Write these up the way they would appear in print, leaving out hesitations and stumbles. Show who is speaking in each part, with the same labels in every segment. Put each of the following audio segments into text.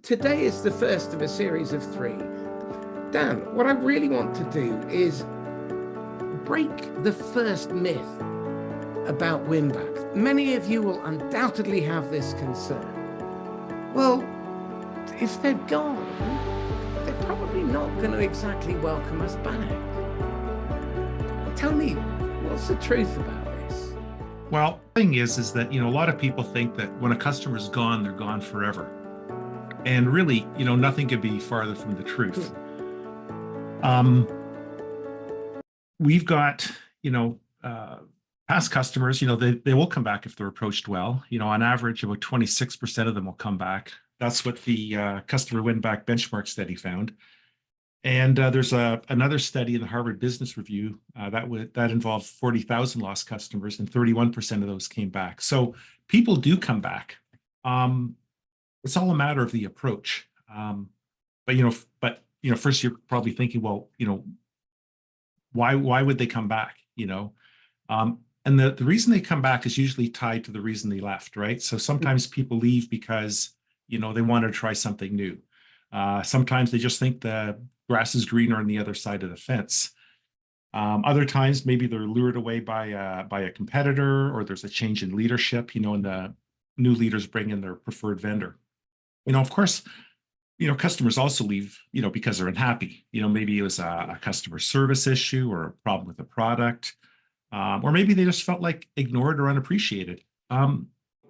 Speaker 1: today is the first of a series of 3. Dan, what I really want to do is break the first myth about win-backs. Many of you will undoubtedly have this concern. Well, if they've gone, they're probably not going to exactly welcome us back. Tell me, what's the truth about this?
Speaker 2: Well, the thing is that, a lot of people think that when a customer's gone, they're gone forever. And really, nothing could be farther from the truth. We've got, past customers, they will come back if they're approached well. On average, about 26% of them will come back. That's what the Customer Winback benchmark study found. And there's another study in the Harvard Business Review that involved 40,000 lost customers, and 31% of those came back. So people do come back. It's all a matter of the approach. But first you're probably thinking, well, why would they come back? And the reason they come back is usually tied to the reason they left, right? So sometimes people leave because they want to try something new. Sometimes they just think the grass is greener on the other side of the fence. Other times, maybe they're lured away by a competitor, or there's a change in leadership, and the new leaders bring in their preferred vendor. Of course, customers also leave, because they're unhappy. Maybe it was a customer service issue or a problem with the product, or maybe they just felt like ignored or unappreciated.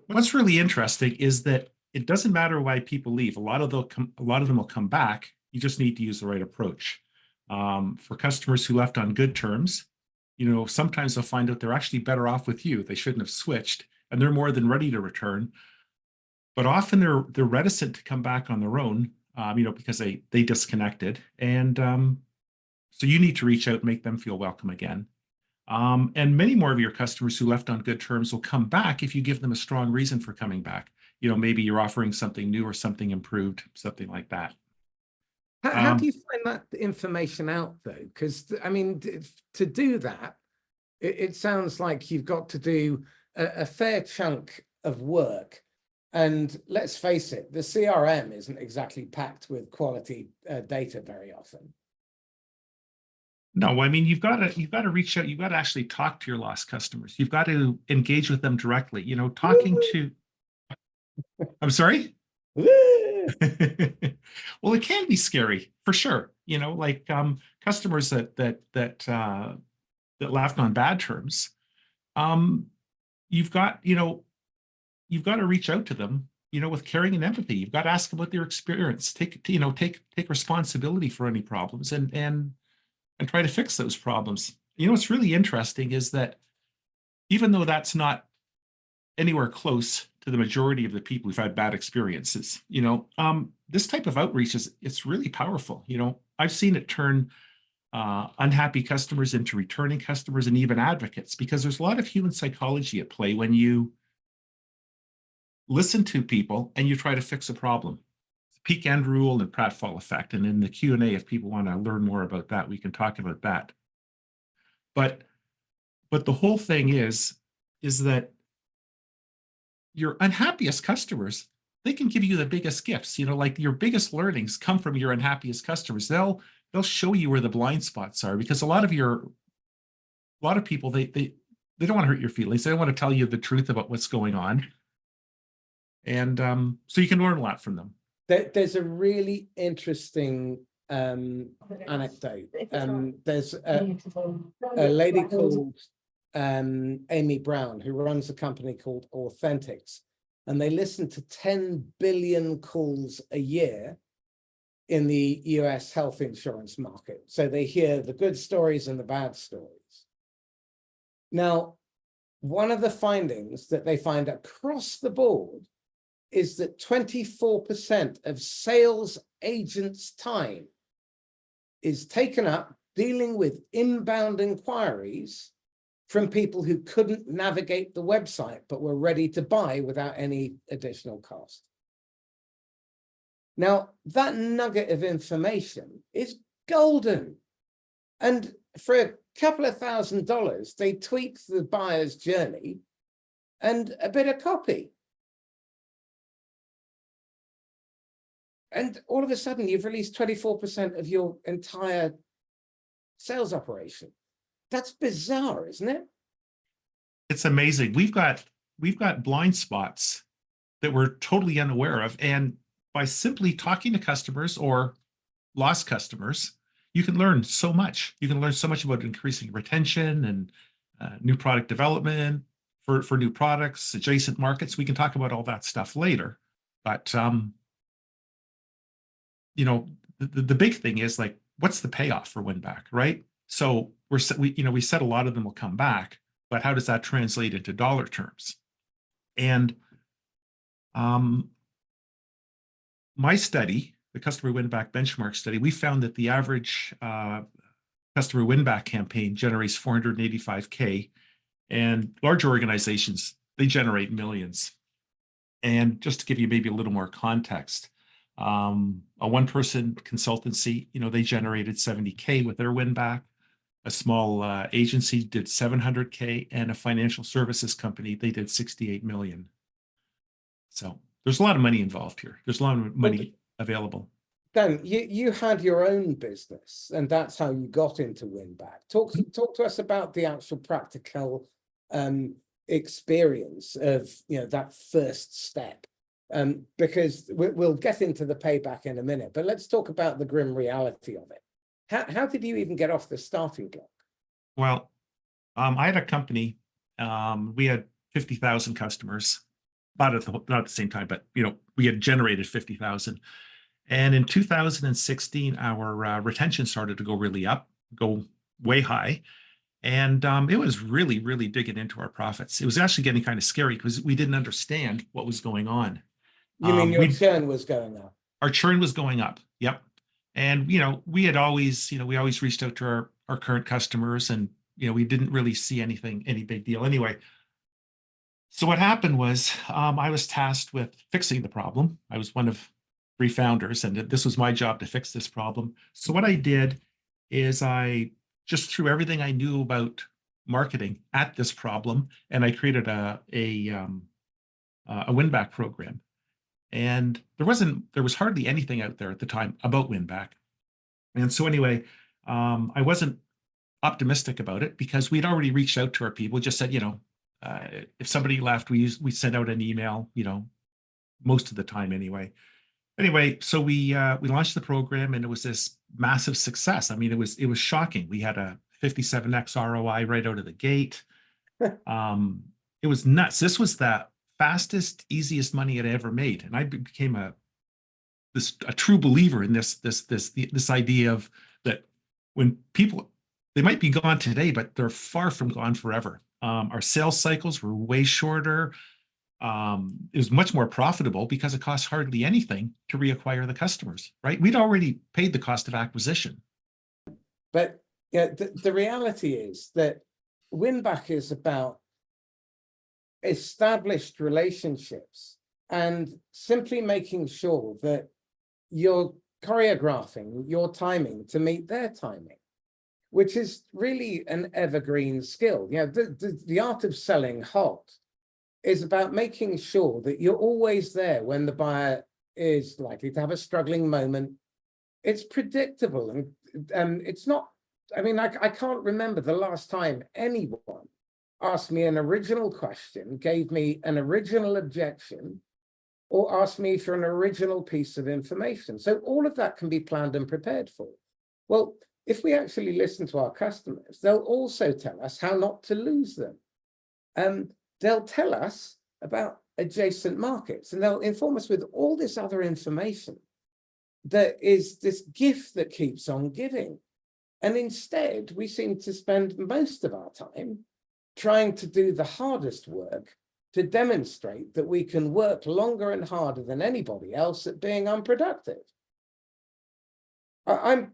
Speaker 2: What's really interesting is that it doesn't matter why people leave. A lot of them will come back. You just need to use the right approach. For customers who left on good terms, sometimes they'll find out they're actually better off with you. They shouldn't have switched, and they're more than ready to return. But often they're reticent to come back on their own, because they disconnected. And so you need to reach out and make them feel welcome again. And many more of your customers who left on good terms will come back if you give them a strong reason for coming back. Maybe you're offering something new or something improved, something like that.
Speaker 1: How do you find that information out, though? Because, I mean, to do that, it sounds like you've got to do a fair chunk of work. And let's face it, the CRM isn't exactly packed with quality data very often.
Speaker 2: No, I mean, you've got to reach out. You've got to actually talk to your lost customers. You've got to engage with them directly. Talking to. I'm sorry. Well, it can be scary for sure. Like customers that left on bad terms. You've got to reach out to them, with caring and empathy. You've got to ask about their experience. Take responsibility for any problems and try to fix those problems. What's really interesting is that even though that's not anywhere close to the majority of the people who've had bad experiences, this type of outreach it's really powerful. I've seen it turn unhappy customers into returning customers and even advocates, because there's a lot of human psychology at play when you listen to people and you try to fix a problem. Peak end rule and pratfall effect. And in the Q&A, if people want to learn more about that, we can talk about that. But the whole thing is that your unhappiest customers, they can give you the biggest gifts. Like your biggest learnings come from your unhappiest customers. They'll show you where the blind spots are, because a lot of people, they don't want to hurt your feelings. They don't want to tell you the truth about what's going on. And so you can learn a lot from them.
Speaker 1: There's a really interesting anecdote. There's a lady called Amy Brown, who runs a company called Authentics, and they listen to 10 billion calls a year in the US health insurance market. So they hear the good stories and the bad stories. Now, one of the findings that they find across the board is that 24% of sales agents' time is taken up dealing with inbound inquiries from people who couldn't navigate the website but were ready to buy without any additional cost. Now, that nugget of information is golden. And for a couple of $1,000s, they tweak the buyer's journey and a bit of copy. And all of a sudden you've released 24% of your entire sales operation. That's bizarre, isn't it?
Speaker 2: It's amazing. We've got blind spots that we're totally unaware of. And by simply talking to customers or lost customers, you can learn so much. You can learn so much about increasing retention and new product development for new products, adjacent markets. We can talk about all that stuff later. But you know, the big thing is like, what's the payoff for Winback, right? So we said a lot of them will come back, but how does that translate into dollar terms? And my study, the Customer Winback benchmark study, we found that the average Customer Winback campaign generates 485K, and larger organizations, they generate millions. And just to give you maybe a little more context, a one-person consultancy, they generated 70K with their Winback. A small agency did 700K, and a financial services company, they did 68 million. So there's a lot of money involved here. There's a lot of money available.
Speaker 1: Dan, you had your own business, and that's how you got into Winback. Talk to us about the actual practical experience of that first step, because we'll get into the payback in a minute. But let's talk about the grim reality of it. How did you even get off the starting block? Well,
Speaker 2: I had a company. We had 50,000 customers, not at the same time, but we had generated 50,000. And in 2016, our retention started to go way high. And it was really, really digging into our profits. It was actually getting kind of scary because we didn't understand what was going on.
Speaker 1: You mean your churn was going up?
Speaker 2: Our churn was going up. Yep. And, we had always, we always reached out to our current customers, and, we didn't really see any big deal anyway. So what happened was I was tasked with fixing the problem. I was one of 3 founders, and this was my job to fix this problem. So what I did is I just threw everything I knew about marketing at this problem, and I created a Winback program. And there was hardly anything out there at the time about Winback. And so anyway, I wasn't optimistic about it because we'd already reached out to our people, just said, if somebody left, we sent out an email, most of the time anyway. Anyway, so we launched the program, and it was this massive success. I mean, it was shocking. We had a 57x ROI right out of the gate. It was nuts. This was the fastest, easiest money I'd ever made, and I became a true believer in this idea of that when people, they might be gone today, but they're far from gone forever. Our sales cycles were way shorter. It was much more profitable because it costs hardly anything to reacquire the customers, right? We'd already paid the cost of acquisition.
Speaker 1: But the reality is that Winback is about established relationships and simply making sure that you're choreographing your timing to meet their timing, which is really an evergreen skill. The art of selling hot is about making sure that you're always there when the buyer is likely to have a struggling moment. It's predictable, and it's not, I mean, I can't remember the last time anyone asked me an original question, gave me an original objection, or asked me for an original piece of information. So all of that can be planned and prepared for. Well, if we actually listen to our customers, they'll also tell us how not to lose them. They'll tell us about adjacent markets, and they'll inform us with all this other information that is this gift that keeps on giving. And instead, we seem to spend most of our time trying to do the hardest work to demonstrate that we can work longer and harder than anybody else at being unproductive. I'm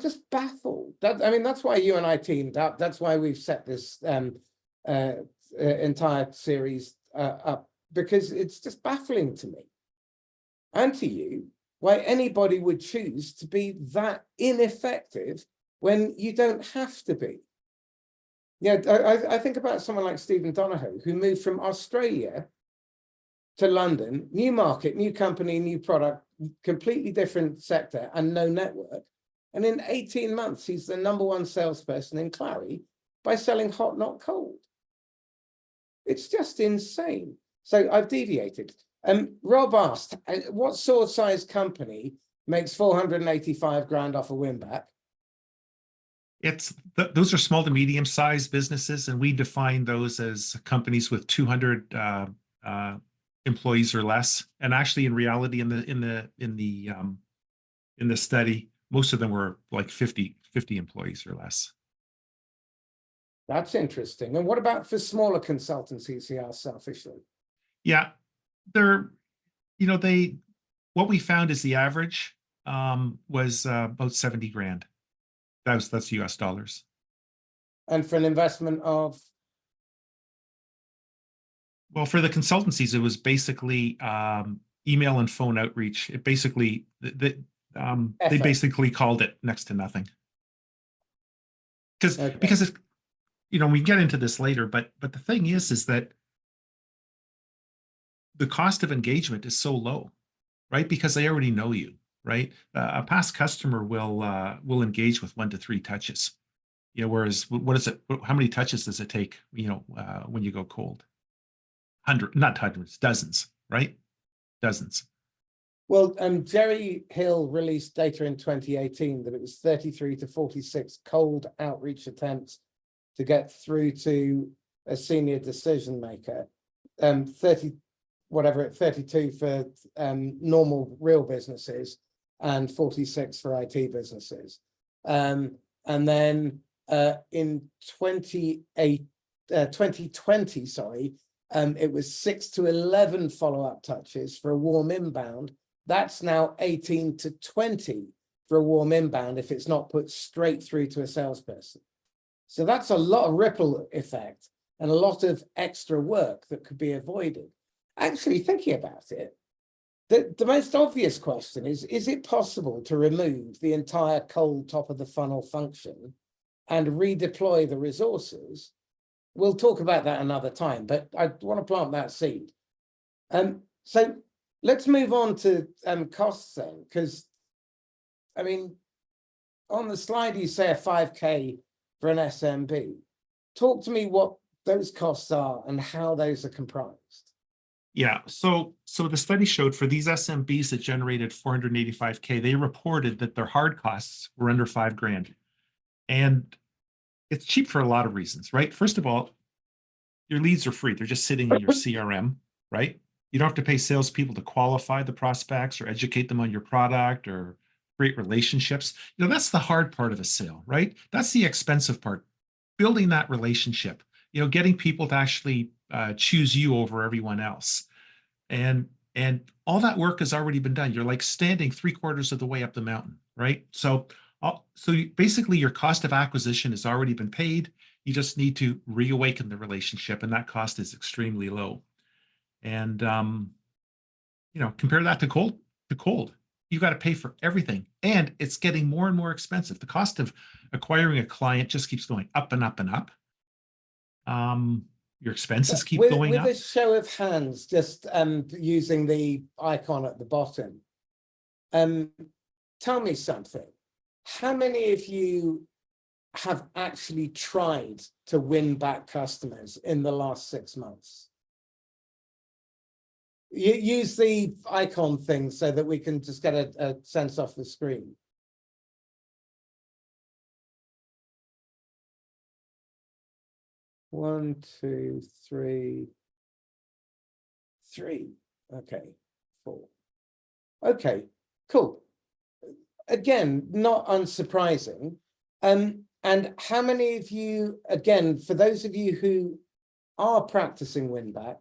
Speaker 1: just baffled. That's why you and I teamed up. That's why we've set this entire series up, because it's just baffling to me and to you why anybody would choose to be that ineffective when you don't have to be. I think about someone like Stephen Donohoe, who moved from Australia to London, new market, new company, new product, completely different sector and no network. And in 18 months, he's the #1 salesperson in Clary by selling hot, not cold. It's just insane. So I've deviated. Rob asked, what sort of size company makes 485 grand off a Winback?
Speaker 2: Those are small to medium sized businesses, and we define those as companies with 200 employees or less. And actually, in reality, in the study, most of them were like 50 employees or less.
Speaker 1: That's interesting. And what about for smaller consultancies? He asked selfishly.
Speaker 2: Yeah, what we found is the average was about 70 grand. That's US dollars.
Speaker 1: And for an investment of?
Speaker 2: Well, for the consultancies, it was basically email and phone outreach. It basically, they basically called it next to nothing. Because it's, we get into this later, but the thing is that the cost of engagement is so low, right? Because they already know you, right? A past customer will engage with 1 to 3 touches. Whereas what is it? How many touches does it take? When you go cold? Not hundreds, dozens, right? Dozens.
Speaker 1: Well, Jerry Hill released data in 2018 that it was 33 to 46 cold outreach attempts to get through to a senior decision maker. 32 for normal real businesses and 46 for IT businesses. And then in 2020, sorry, it was 6 to 11 follow-up touches for a warm inbound. That's now 18 to 20 for a warm inbound if it's not put straight through to a salesperson. So that's a lot of ripple effect and a lot of extra work that could be avoided. Actually, thinking about it, the most obvious question is it possible to remove the entire cold top of the funnel function and redeploy the resources? We'll talk about that another time, but I want to plant that seed. So let's move on to costs then, because, I mean, on the slide you say a 5K for an SMB. Talk to me what those costs are and how those are comprised.
Speaker 2: Yeah, so the study showed for these SMBs that generated 485K, they reported that their hard costs were under 5 grand. And it's cheap for a lot of reasons, right? First of all, your leads are free. They're just sitting in your CRM, right? You don't have to pay salespeople to qualify the prospects or educate them on your product or create relationships. That's the hard part of a sale, right? That's the expensive part, building that relationship, getting people to actually choose you over everyone else. And all that work has already been done. You're like standing 3/4 of the way up the mountain, right? So basically your cost of acquisition has already been paid. You just need to reawaken the relationship, and that cost is extremely low. And compare that to cold. You've got to pay for everything, and it's getting more and more expensive. The cost of acquiring a client just keeps going up and up and up. Your expenses keep going up.
Speaker 1: With a show of hands, just using the icon at the bottom, tell me something. How many of you have actually tried to win back customers in the last 6 months? You use the icon thing so that we can just get a sense off the screen. One, two, three. Okay, 4. Okay, cool. Again, not unsurprising. And how many of you, again, for those of you who are practicing Winback,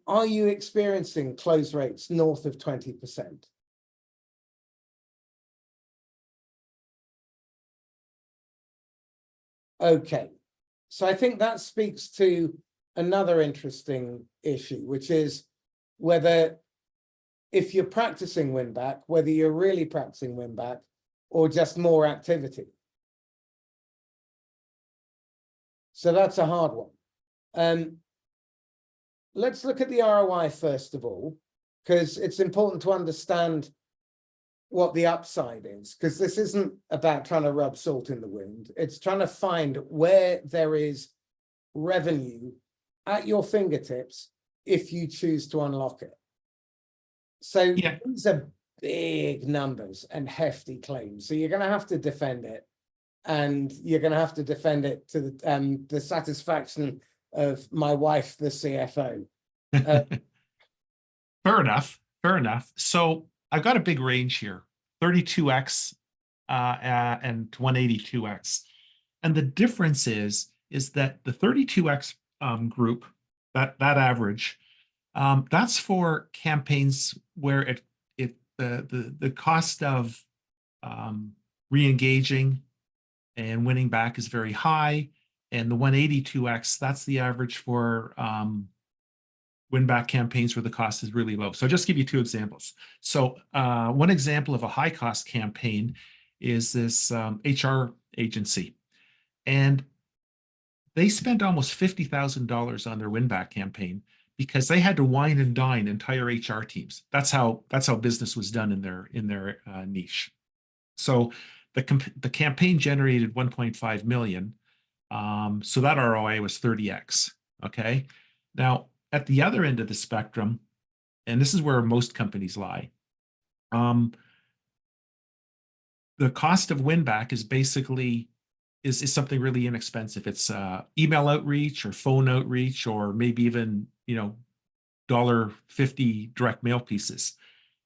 Speaker 1: are you experiencing close rates north of 20%? Okay, so I think that speaks to another interesting issue, which is whether, if you're practicing Winback, whether you're really practicing Winback or just more activity. So that's a hard one. let's look at the ROI first of all, because it's important to understand what the upside is, because this isn't about trying to rub salt in the wound. It's trying to find where there is revenue at your fingertips if you choose to unlock it. So
Speaker 2: Yeah.
Speaker 1: these are big numbers and hefty claims. So you're going to have to defend it, and you're going to have to defend it to the satisfaction of my wife, the CFO.
Speaker 2: Fair enough. Fair enough. So I've got a big range here, 32x and 182x. And the difference is that the 32x group, that average, that's for campaigns where the cost of re-engaging and winning back is very high. And the 182x, that's the average for win-back campaigns where the cost is really low. So I'll just give you two examples. So one example of a high-cost campaign is this HR agency. And they spent almost $50,000 on their win-back campaign because they had to wine and dine entire HR teams. That's how business was done in their niche. So the campaign generated 1.5 million. So that ROI was 30x. Okay. Now, at the other end of the spectrum, and this is where most companies lie, the cost of win-back is basically is something really inexpensive. It's email outreach or phone outreach, or maybe even, $1.50 direct mail pieces.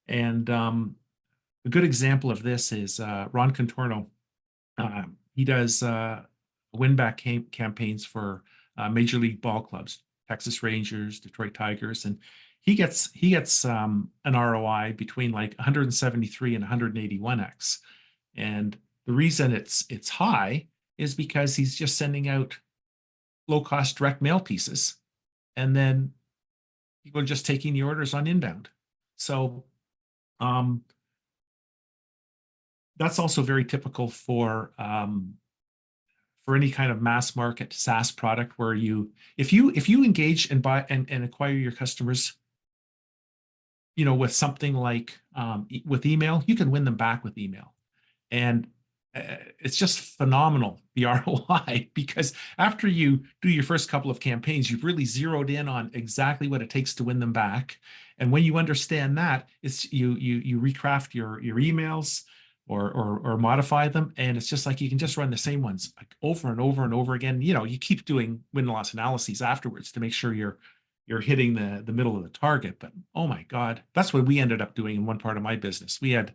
Speaker 2: And a good example of this is Ron Contorno. He does win-back campaigns for Major League ball clubs, Texas Rangers, Detroit Tigers, and he gets an ROI between like 173 and 181x. And the reason it's high is because he's just sending out low-cost direct mail pieces, and then people are just taking the orders on inbound. So that's also very typical for any kind of mass market SaaS product, where if you engage and buy and acquire your customers, with something like with email, you can win them back with email. And it's just phenomenal, the ROI, because after you do your first couple of campaigns, you've really zeroed in on exactly what it takes to win them back. And when you understand that, it's you recraft your emails or modify them, and it's just like you can just run the same ones like over and over and over again. You keep doing win-loss analyses afterwards to make sure you're hitting the middle of the target. But oh my God, that's what we ended up doing in one part of my business. We had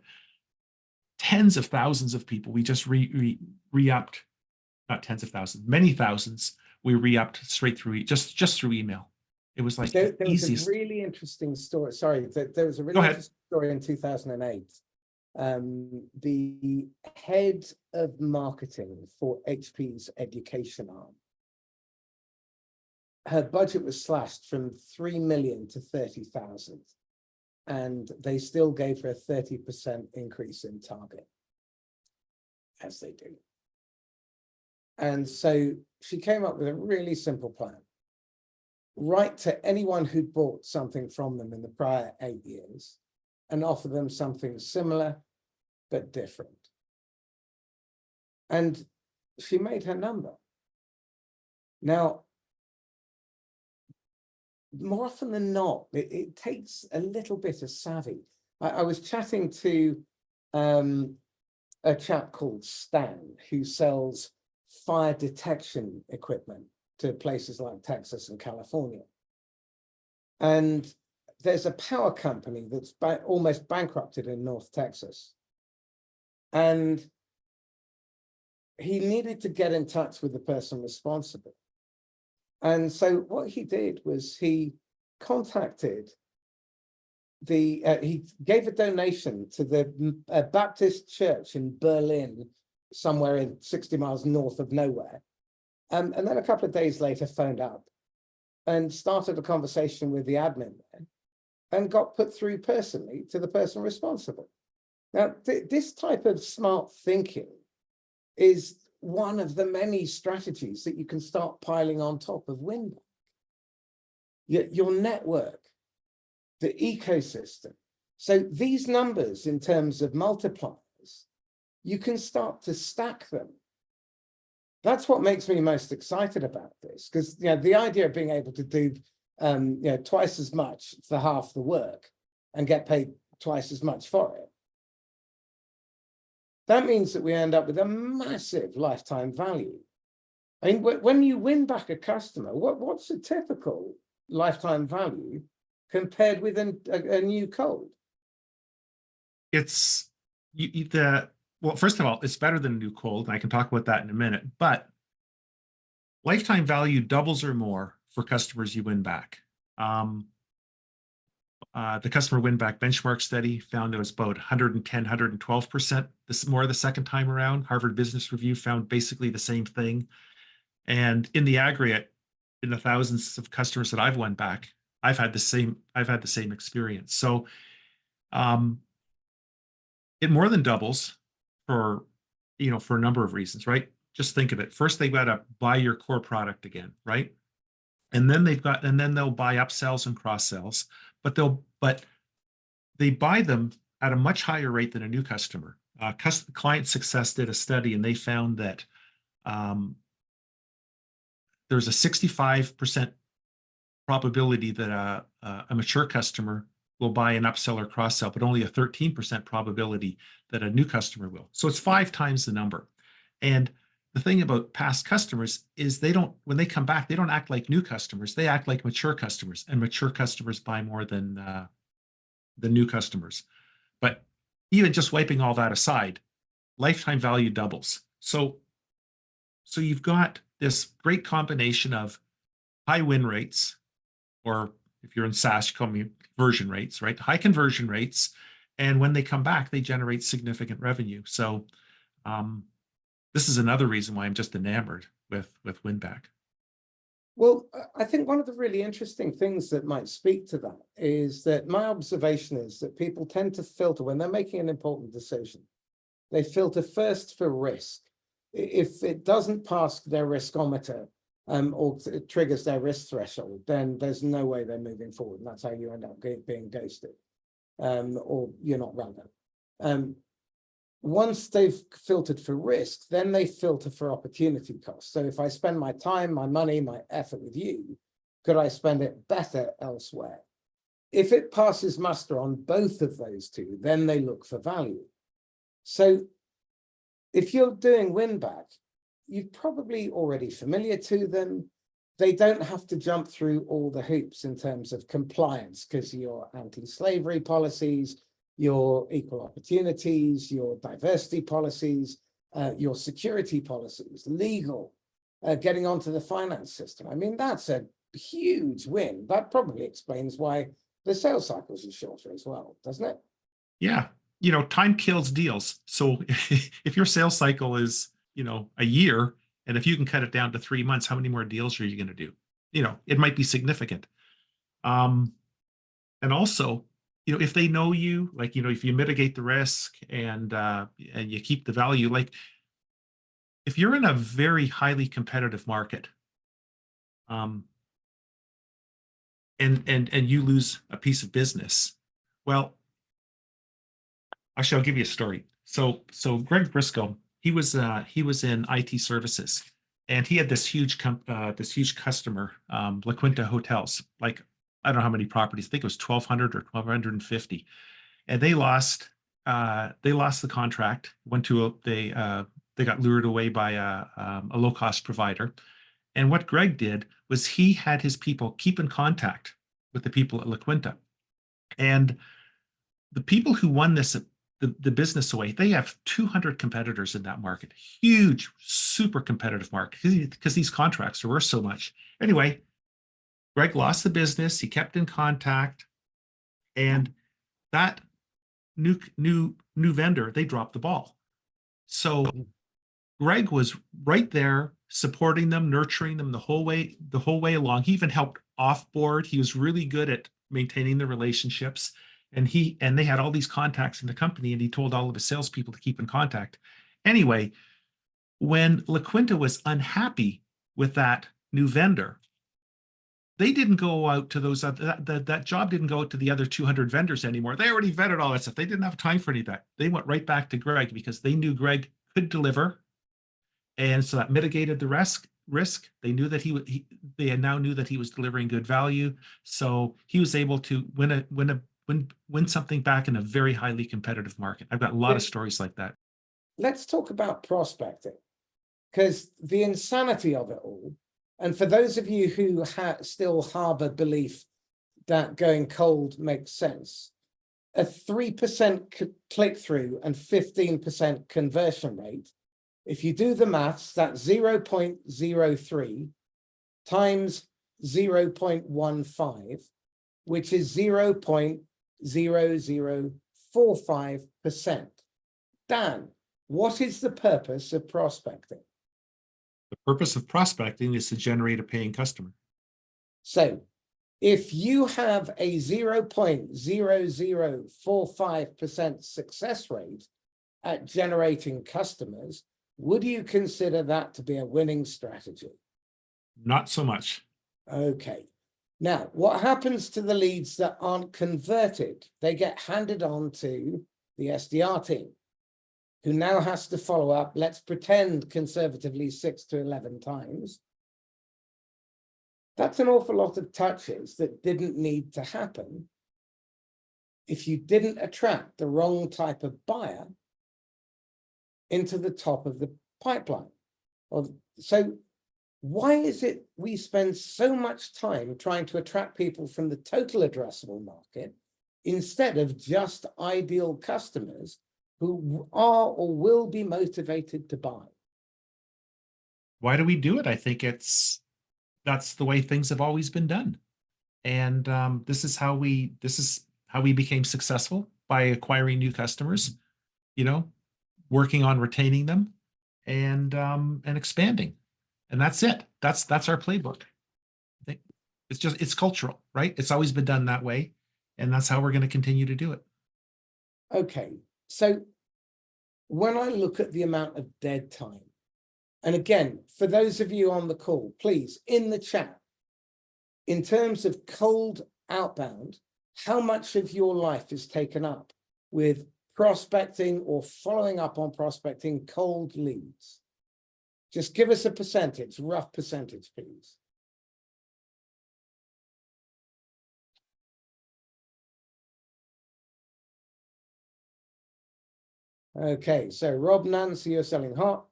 Speaker 2: tens of thousands of people. We just re-upped, not tens of thousands, many thousands. We re-upped straight through, just through email. It was like
Speaker 1: there was
Speaker 2: easiest.
Speaker 1: a really interesting story. Sorry, there was a really interesting story in 2008. The head of marketing for HP's education arm, her budget was slashed from 3 million to 30,000. And they still gave her a 30% increase in target, as they do. And so she came up with a really simple plan. Write to anyone who'd bought something from them in the prior 8 years and offer them something similar but different. And she made her number. Now, more often than not, it takes a little bit of savvy. I was chatting to a chap called Stan, who sells fire detection equipment to places like Texas and California. And there's a power company that's almost bankrupted in North Texas. And he needed to get in touch with the person responsible. And so what he did was he contacted he gave a donation to the Baptist church in Berlin, somewhere in 60 miles north of nowhere. And then a couple of days later phoned up and started a conversation with the admin there and got put through personally to the person responsible. Now, this type of smart thinking is one of the many strategies that you can start piling on top of Winback. your network, the ecosystem. So these numbers in terms of multipliers, you can start to stack them. That's what makes me most excited about this, because the idea of being able to do twice as much for half the work and get paid twice as much for it. That means that we end up with a massive lifetime value. I mean, when you win back a customer, what's a typical lifetime value compared with a new cold?
Speaker 2: It's well, first of all, it's better than a new cold, and I can talk about that in a minute, but lifetime value doubles or more for customers you win back. The Customer Winback benchmark study found it was about 110, 112%. This more the second time around. Harvard Business Review found basically the same thing. And in the aggregate, in the thousands of customers that I've won back, I've had the same experience. So it more than doubles for a number of reasons, right? Just think of it. First, they've got to buy your core product again, right? And then they'll buy upsells and cross sells, but they buy them at a much higher rate than a new customer. Client Success did a study, and they found that there's a 65% probability that a mature customer will buy an upsell or cross sell, but only a 13% probability that a new customer will. So it's 5 times the number. And the thing about past customers is when they come back, they don't act like new customers. They act like mature customers, and mature customers buy more than the new customers. But even just wiping all that aside, lifetime value doubles. So you've got this great combination of high win rates, or if you're in SaaS, you call them conversion rates, right? High conversion rates. And when they come back, they generate significant revenue. So this is another reason why I'm just enamored with Winback.
Speaker 1: Well, I think one of the really interesting things that might speak to that is that my observation is that people tend to filter when they're making an important decision. They filter first for risk. If it doesn't pass their riskometer or it triggers their risk threshold, then there's no way they're moving forward. And that's how you end up being ghosted or you're not relevant. Once they've filtered for risk, then they filter for opportunity cost. So if I spend my time, my money, my effort with you, could I spend it better elsewhere? If it passes muster on both of those two, then they look for value. So if you're doing Winback, you're probably already familiar to them. They don't have to jump through all the hoops in terms of compliance because your anti-slavery policies, your equal opportunities, your diversity policies, your security policies, legal, getting onto the finance system. I mean, that's a huge win. That probably explains why the sales cycles are shorter as well, doesn't it?
Speaker 2: Yeah. Time kills deals. So if your sales cycle is, a year, and if you can cut it down to 3 months, how many more deals are you going to do? It might be significant. And also, if they know you, like, if you mitigate the risk and you keep the value, like if you're in a very highly competitive market, and you lose a piece of business, well, actually, I'll give you a story. So Greg Briscoe, he was in IT services, and he had this huge customer, La Quinta Hotels. Like, I don't know how many properties. I think it was 1,200 or 1,250, and they lost the contract. They got lured away by a low cost provider. And what Greg did was he had his people keep in contact with the people at La Quinta, and the people who won the business away, they have 200 competitors in that market. Huge, super competitive market because these contracts are worth so much. Anyway, Greg lost the business. He kept in contact, and that new vendor, they dropped the ball. So Greg was right there supporting them, nurturing them the whole way along. He even helped offboard. He was really good at maintaining the relationships. And they had all these contacts in the company, and he told all of his salespeople to keep in contact. Anyway, when La Quinta was unhappy with that new vendor, they didn't go out to those that job didn't go out to the other 200 vendors anymore. They already vetted all that stuff. They didn't have time for any of that. They went right back to Greg because they knew Greg could deliver, and so that mitigated the risk. They knew that they now knew that he was delivering good value, so he was able to win something back in a very highly competitive market. I've got a lot of stories like that.
Speaker 1: Let's talk about prospecting, because the insanity of it all, and for those of you who still harbor belief that going cold makes sense, a 3% click-through and 15% conversion rate, if you do the maths, that's 0.03 times 0.15, which is 0.0045%. Dan, what is the purpose of prospecting?
Speaker 2: The purpose of prospecting is to generate a paying customer.
Speaker 1: So if you have a 0.0045% success rate at generating customers, would you consider that to be a winning strategy?
Speaker 2: Not so much.
Speaker 1: Okay. Now, what happens to the leads that aren't converted? They get handed on to the SDR team, who now has to follow up, let's pretend conservatively 6 to 11 times. That's an awful lot of touches that didn't need to happen if you didn't attract the wrong type of buyer into the top of the pipeline. So why is it we spend so much time trying to attract people from the total addressable market instead of just ideal customers who are or will be motivated to buy?
Speaker 2: Why do we do it? I think that's the way things have always been done. And this is how we became successful, by acquiring new customers, working on retaining them and expanding. And that's it. That's our playbook. I think it's cultural, right? It's always been done that way. And that's how we're going to continue to do it.
Speaker 1: Okay. So when I look at the amount of dead time, and again, for those of you on the call, please, in the chat, in terms of cold outbound, how much of your life is taken up with prospecting or following up on prospecting cold leads? Just give us a percentage, rough percentage, please. Okay, so Rob, Nancy, you're selling hot.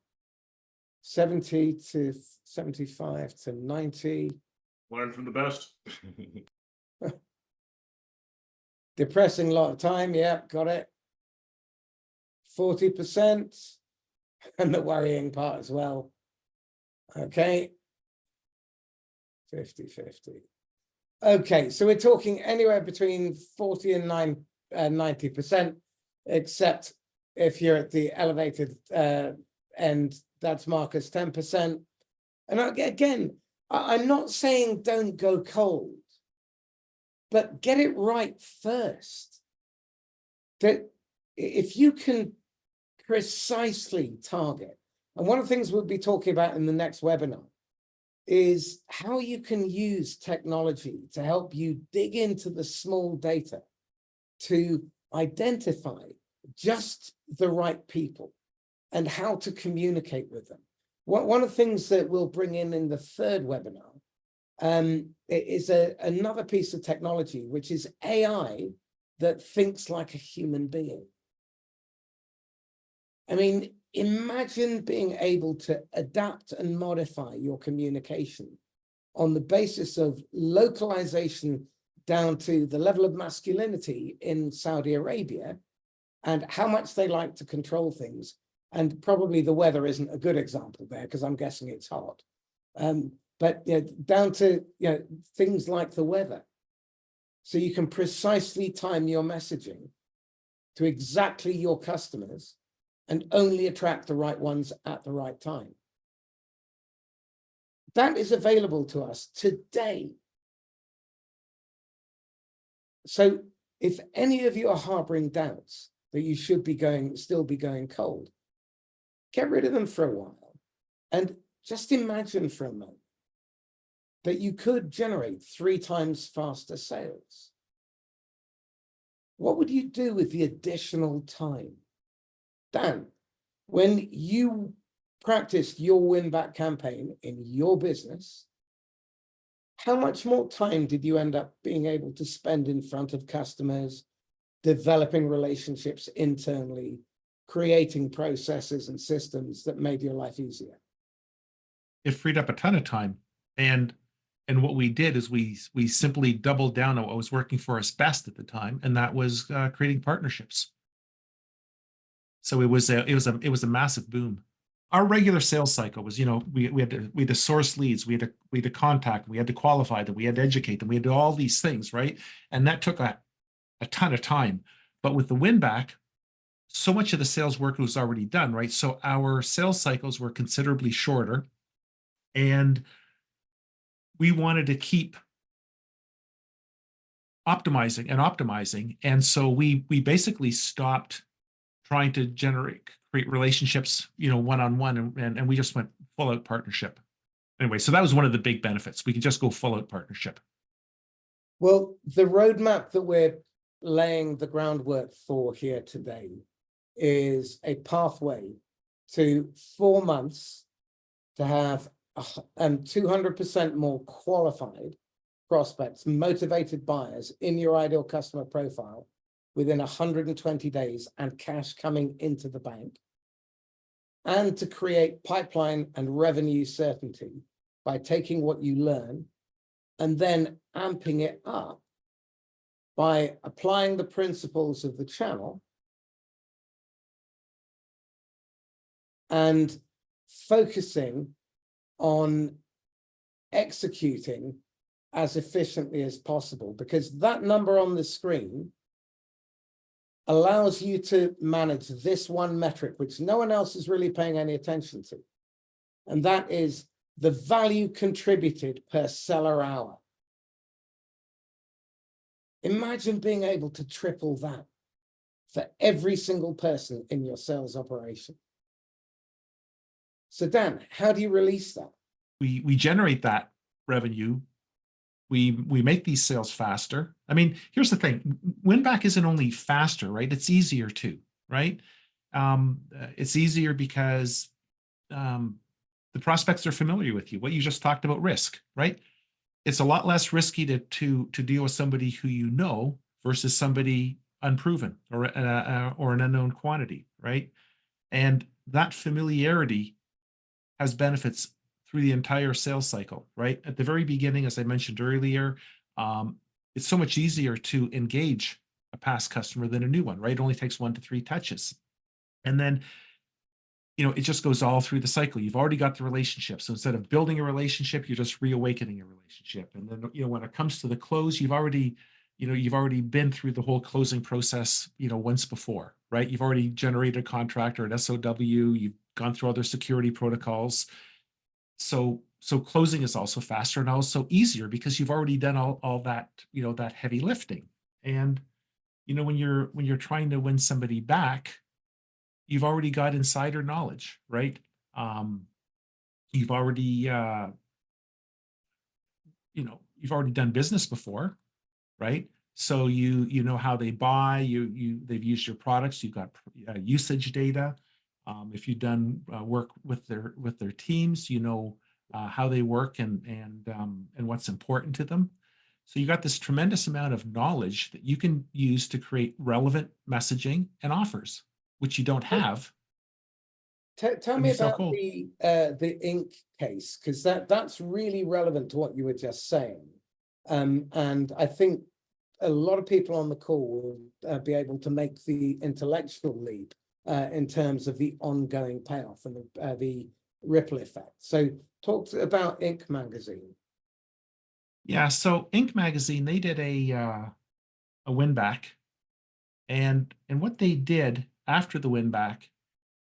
Speaker 1: 70 to 75 to 90.
Speaker 3: Learn from the best.
Speaker 1: Depressing lot of time. Yeah, got it. 40%. And the worrying part as well. Okay. 50-50. Okay, so we're talking anywhere between 40 and 90%, except if you're at the elevated end, that's marked as 10%. And again, I'm not saying don't go cold, but get it right first. That if you can precisely target, and one of the things we'll be talking about in the next webinar is how you can use technology to help you dig into the small data to identify just the right people and how to communicate with them. One of the things that we'll bring in the third webinar is another piece of technology, which is AI that thinks like a human being. I mean, imagine being able to adapt and modify your communication on the basis of localization down to the level of masculinity in Saudi Arabia and how much they like to control things. And probably the weather isn't a good example there because I'm guessing it's hot. But down to things like the weather. So you can precisely time your messaging to exactly your customers and only attract the right ones at the right time. That is available to us today. So if any of you are harboring doubts that you should be still be going cold, get rid of them for a while and just imagine for a moment that you could generate 3 times faster sales. What would you do with the additional time? Dan, when you practiced your win-back campaign in your business, how much more time did you end up being able to spend in front of customers, developing relationships internally, creating processes and systems that made your life easier?
Speaker 2: It freed up a ton of time. And what we did is we simply doubled down on what was working for us best at the time, and that was creating partnerships. So it was a massive boom. Our regular sales cycle was, we had to source leads, we had to contact, we had to qualify them, we had to educate them, we had to do all these things, right? And that took a ton of time. But with the win-back, so much of the sales work was already done, right? So our sales cycles were considerably shorter, and we wanted to keep optimizing. And so we basically stopped trying to create relationships, one-on-one, and we just went full out partnership. Anyway, so that was one of the big benefits. We could just go full out partnership.
Speaker 1: Well, the roadmap that we're laying the groundwork for here today is a pathway to 4 months to have 200% more qualified prospects, motivated buyers in your ideal customer profile within 120 days and cash coming into the bank, and to create pipeline and revenue certainty by taking what you learn and then amping it up by applying the principles of the channel and focusing on executing as efficiently as possible, because that number on the screen allows you to manage this one metric, which no one else is really paying any attention to. And that is the value contributed per seller hour. Imagine being able to triple that for every single person in your sales operation. So Dan, how do you release that?
Speaker 2: We generate that revenue. We make these sales faster. I mean, here's the thing: win-back isn't only faster, right? It's easier too, right? It's easier because the prospects are familiar with you. What you just talked about, risk, right? It's a lot less risky to deal with somebody who you know versus somebody unproven or an unknown quantity, right? And that familiarity has benefits through the entire sales cycle, right? At the very beginning, as I mentioned earlier, it's so much easier to engage a past customer than a new one, right? It only takes 1 to 3 touches. And then, it just goes all through the cycle. You've already got the relationship. So instead of building a relationship, you're just reawakening a relationship. And then, when it comes to the close, you've already been through the whole closing process, once before, right? You've already generated a contract or an SOW. You've gone through other security protocols. So closing is also faster and also easier because you've already done all that, that heavy lifting. And, when you're trying to win somebody back, you've already got insider knowledge, right? You've already, you've already done business before, right? So you know how they buy, they've used your products, you've got usage data. If you've done work with their teams, how they work and what's important to them. So you got this tremendous amount of knowledge that you can use to create relevant messaging and offers, which you don't have.
Speaker 1: Tell me about the ink case, because that's really relevant to what you were just saying. And I think a lot of people on the call will be able to make the intellectual leap in terms of the ongoing payoff and the ripple effect. So talk about Ink Magazine.
Speaker 2: Yeah, so Ink Magazine, they did a win-back, and what they did after the win-back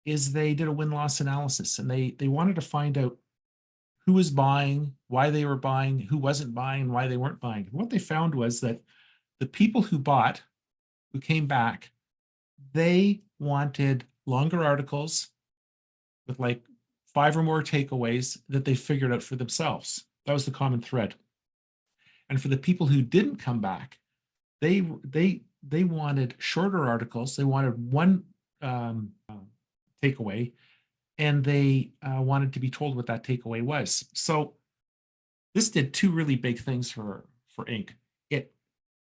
Speaker 2: is they did a win-loss analysis, and they wanted to find out who was buying, why they were buying, who wasn't buying, why they weren't buying. And what they found was that the people who bought, who came back, they wanted longer articles with like 5 or more takeaways that they figured out for themselves. That was the common thread. And for the people who didn't come back, they wanted shorter articles. They wanted one takeaway, and they wanted to be told what that takeaway was. So this did two really big things for Inc. It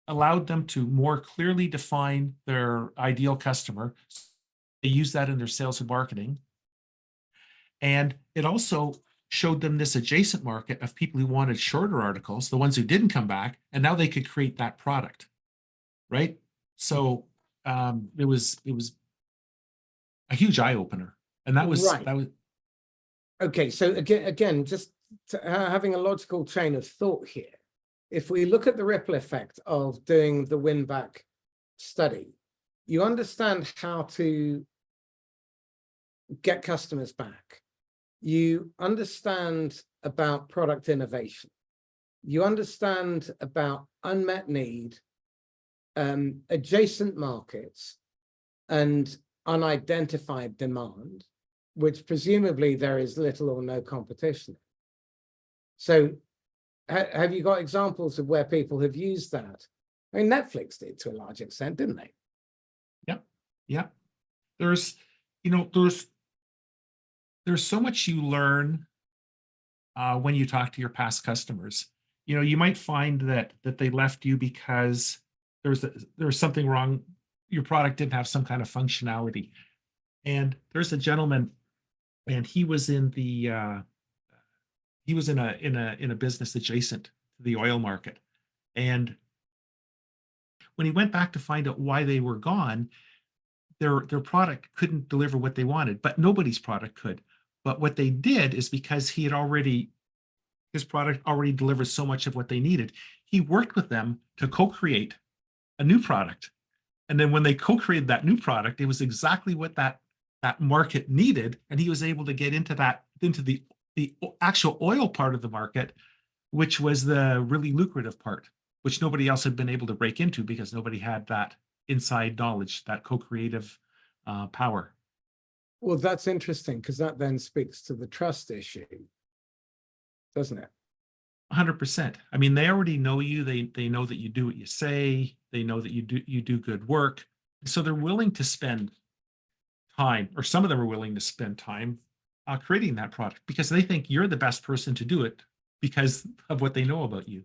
Speaker 2: allowed them to more clearly define their ideal customer. They use that in their sales and marketing. And it also showed them this adjacent market of people who wanted shorter articles, the ones who didn't come back, and now they could create that product, right? So it was a huge eye opener, and that was
Speaker 1: Right. Okay. So again, just having a logical chain of thought here. If we look at the ripple effect of doing the Winback study, you understand how to get customers back. You understand about product innovation. You understand about unmet need, adjacent markets, and unidentified demand, which presumably there is little or no competition. So have you got examples of where people have used that? I mean, Netflix did to a large extent, didn't they?
Speaker 2: Yep. Yep. There's so much you learn when you talk to your past customers. You might find that they left you because there was something wrong. Your product didn't have some kind of functionality. And there's a gentleman, and he was in a business adjacent to the oil market. And when he went back to find out why they were gone, their product couldn't deliver what they wanted, but nobody's product could. But what they did is because his product already delivered so much of what they needed, he worked with them to co-create a new product. And then when they co-created that new product, it was exactly what that market needed. And he was able to get into the actual oil part of the market, which was the really lucrative part, which nobody else had been able to break into because nobody had that inside knowledge, that co-creative power.
Speaker 1: Well, that's interesting, because that then speaks to the trust issue, doesn't it?
Speaker 2: 100%. I mean, they already know you. They know that you do what you say. They know that you do good work. So they're willing to spend time, or some of them are willing to spend time creating that product because they think you're the best person to do it because of what they know about you.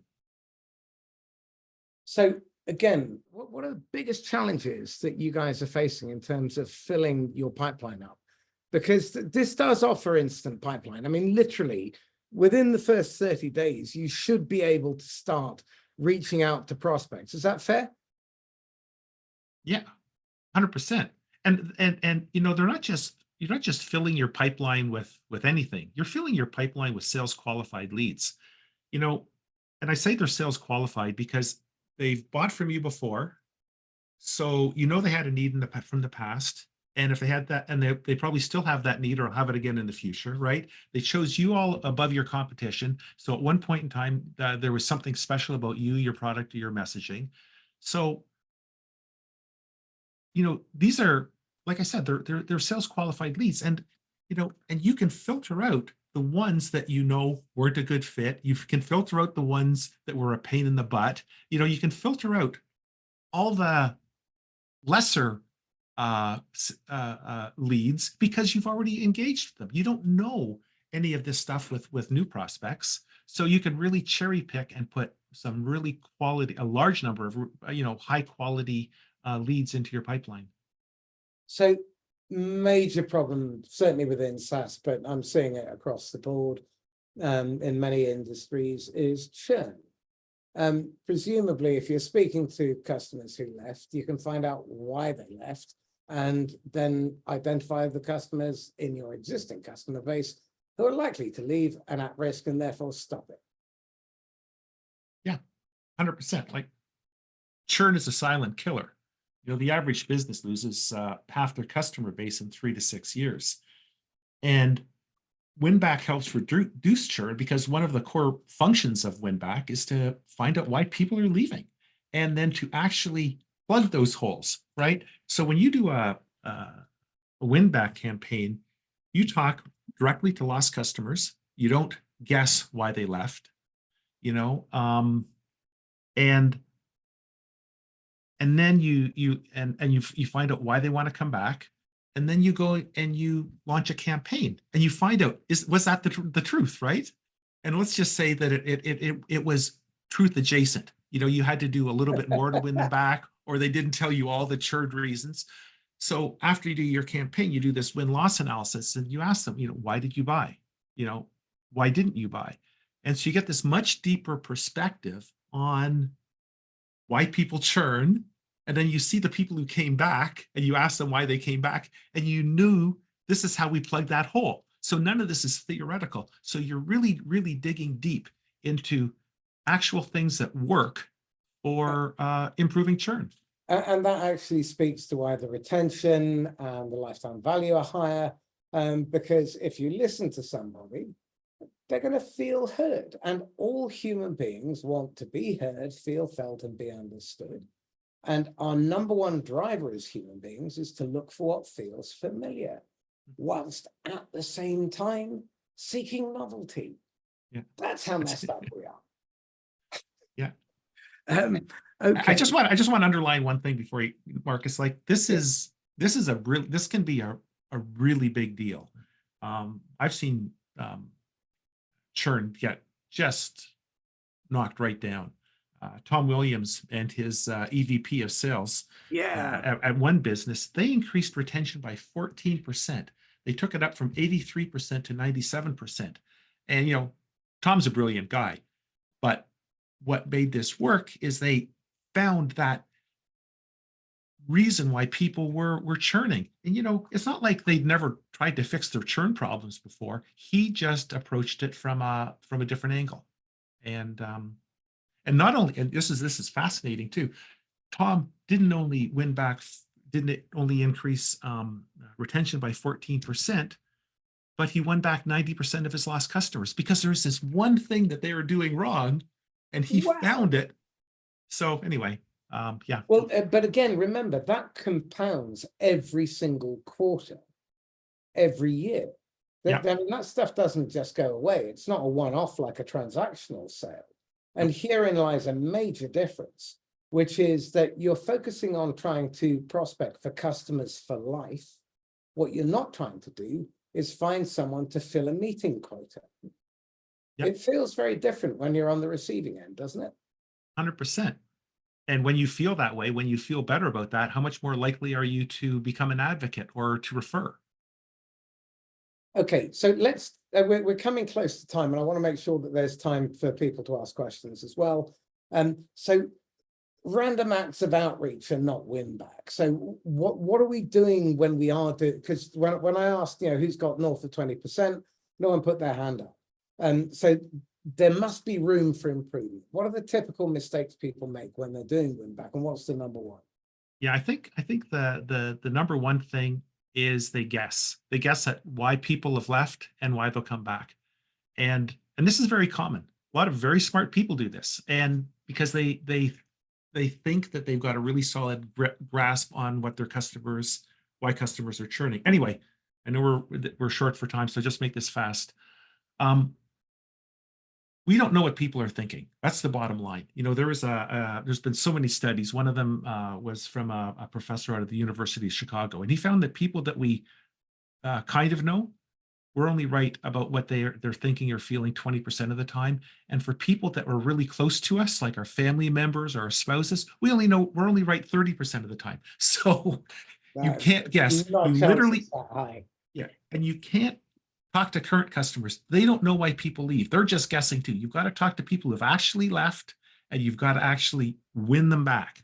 Speaker 1: So again, what are the biggest challenges that you guys are facing in terms of filling your pipeline up? Because this does offer instant pipeline. I mean, literally, within the first 30 days, you should be able to start reaching out to prospects. Is that fair?
Speaker 2: Yeah, 100%. And you're not just filling your pipeline with anything. You're filling your pipeline with sales qualified leads. And I say they're sales qualified because they've bought from you before. So they had a need from the past. And if they had that, and they probably still have that need or have it again in the future, right? They chose you all above your competition. So at one point in time, there was something special about you, your product, or your messaging. So, these are, like I said, they're sales qualified leads, and you can filter out the ones that weren't a good fit. You can filter out the ones that were a pain in the butt. You can filter out all the lesser leads because you've already engaged them. You don't know any of this stuff with new prospects, so you can really cherry pick and put some really a large number of high quality leads into your pipeline.
Speaker 1: So major problem, certainly within SaaS, but I'm seeing it across the board in many industries, is churn. Presumably, if you're speaking to customers who left, you can find out why they left and then identify the customers in your existing customer base who are likely to leave and at risk, and therefore stop it.
Speaker 2: Yeah, 100%. Like, churn is a silent killer. The average business loses half their customer base in 3 to 6 years. And Winback helps reduce churn because one of the core functions of Winback is to find out why people are leaving and then to actually plug those holes, right? So when you do a Winback campaign, you talk directly to lost customers. You don't guess why they left. you know, and then you find out why they want to come back, and then you go and you launch a campaign, and you find out was that the truth, right? And let's just say that it was truth adjacent. You know, you had to do a little bit more to win them back, or they didn't tell you all the churn reasons. So after you do your campaign, you do this win-loss analysis, and you ask them, you know, why did you buy? You know, why didn't you buy? And so you get this much deeper perspective on why people churn. And then you see the people who came back, and you ask them why they came back, and you knew this is how we plug that hole. So none of this is theoretical. So you're really, really digging deep into actual things that work for improving churn.
Speaker 1: And that actually speaks to why the retention and the lifetime value are higher. Because if you listen to somebody, they're going to feel heard. And all human beings want to be heard, feel felt, and be understood. And our number one driver as human beings is to look for what feels familiar, whilst at the same time seeking novelty.
Speaker 2: Yeah.
Speaker 1: That's how messed up we are.
Speaker 2: Yeah.
Speaker 1: Okay.
Speaker 2: I just want to underline one thing before you, Marcus. Like this can be a really big deal. I've seen churn get just knocked right down. Tom Williams and his EVP of sales at one business, they increased retention by 14%. They took it up from 83% to 97%. And, you know, Tom's a brilliant guy, but what made this work is they found that reason why people were churning. And, you know, it's not like they'd never tried to fix their churn problems before. He just approached it from a different angle. And not only, and this is fascinating too, Tom didn't only increase retention by 14%, but he won back 90% of his lost customers because there's this one thing that they were doing wrong, and he found it. So anyway, yeah.
Speaker 1: Well, but again, remember that compounds every single quarter, every year. That stuff doesn't just go away. It's not a one-off like a transactional sale. And herein lies a major difference, which is that you're focusing on trying to prospect for customers for life. What you're not trying to do is find someone to fill a meeting quota.
Speaker 2: Yep.
Speaker 1: It feels very different when you're on the receiving end, doesn't it?
Speaker 2: 100%. And when you feel that way, when you feel better about that, how much more likely are you to become an advocate or to refer?
Speaker 1: Okay, so let's, we're coming close to time, and I want to make sure that there's time for people to ask questions as well. So random acts of outreach are not win-back. So what are we doing when we are doing, because when I asked, you know, who's got north of 20%, no one put their hand up. So there must be room for improvement. What are the typical mistakes people make when they're doing win-back, and what's the number one?
Speaker 2: Yeah, I think the number one thing is they guess at why people have left and why they'll come back. And this is very common. A lot of very smart people do this, and because they think that they've got a really solid grasp on what their customers, why customers are churning. Anyway, I know we're short for time, so just make this fast. We don't know what people are thinking. That's the bottom line. You know, there's been so many studies. One of them was from a professor out of the University of Chicago, and he found that people that we kind of know, we're only right about what they're thinking or feeling 20% of the time. And for people that were really close to us, like our family members or our spouses, we're only right 30% of the time. So you can't guess. You literally, yeah, and you can't talk to current customers. They don't know why people leave. They're just guessing too. You've got to talk to people who've actually left, and you've got to actually win them back.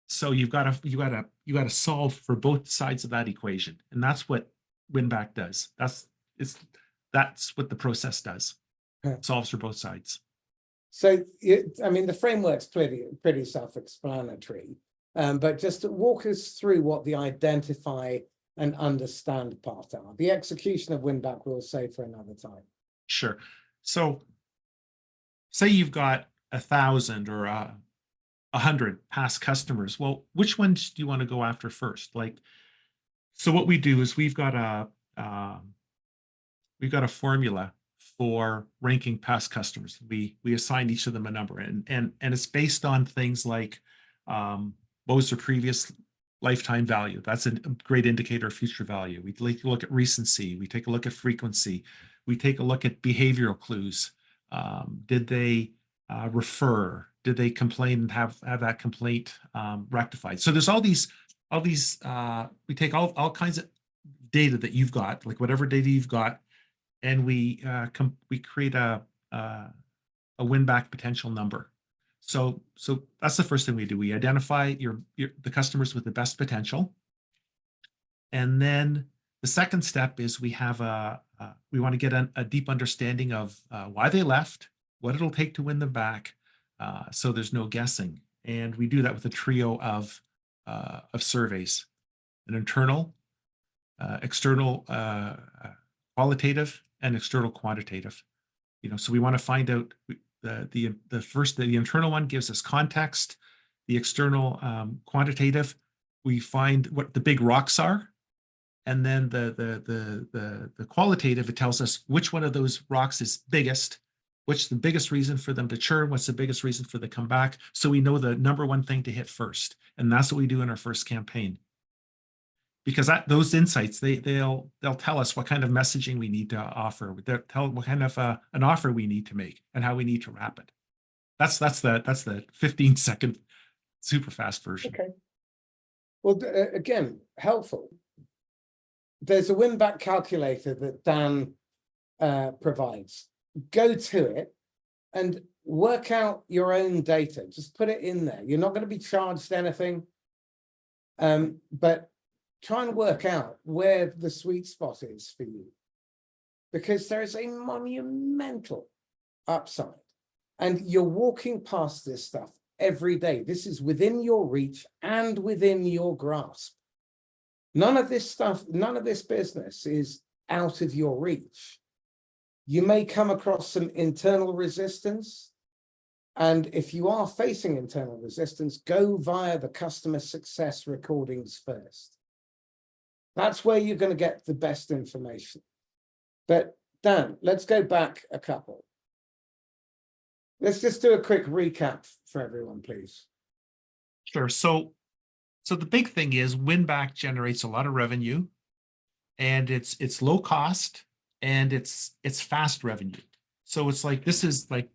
Speaker 2: So you've got to solve for both sides of that equation, and that's what Winback does. That's what the process does. It solves for both sides.
Speaker 1: So I mean, the framework's pretty self-explanatory, but just walk us through what the identify and understand part are. The execution of Winback we'll save for another time.
Speaker 2: Sure. So say you've got 1,000 or 100 past customers. Well, which ones do you want to go after first? Like, so what we do is we've got a formula for ranking past customers. We assign each of them a number, and it's based on things like what was their previous lifetime value. That's a great indicator of future value. We take a look at recency. We take a look at frequency. We take a look at behavioral clues. Did they refer? Did they complain and have that complaint rectified? So there's all these. We take all kinds of data that you've got, like whatever data you've got, and we create a win-back potential number. So that's the first thing we do. We identify the customers with the best potential, and then the second step is we want to get a deep understanding of why they left, what it'll take to win them back, so there's no guessing. And we do that with a trio of surveys: an internal, external, qualitative, and external quantitative. So we want to find out the internal one gives us context. The external, quantitative, we find what the big rocks are, and then the qualitative, it tells us which one of those rocks is biggest, what's the biggest reason for them to churn, what's the biggest reason for the comeback, so we know the number one thing to hit first. And that's what we do in our first campaign, because those insights, they'll tell us what kind of messaging we need to offer. They'll tell what kind of an offer we need to make and how we need to wrap it. That's the 15-second super fast version.
Speaker 1: Okay. Well, again, helpful. There's a win-back calculator that Dan provides. Go to it and work out your own data. Just put it in there. You're not going to be charged anything, but try and work out where the sweet spot is for you, because there is a monumental upside, and you're walking past this stuff every day. This is within your reach and within your grasp. None of this stuff, none of this business is out of your reach. You may come across some internal resistance, and if you are facing internal resistance, go via the customer success recordings first. That's where you're going to get the best information. But Dan, let's go back a couple. Let's just do a quick recap for everyone, please.
Speaker 2: Sure. So the big thing is Winback generates a lot of revenue, and it's low cost, and it's fast revenue. So it's like, this is like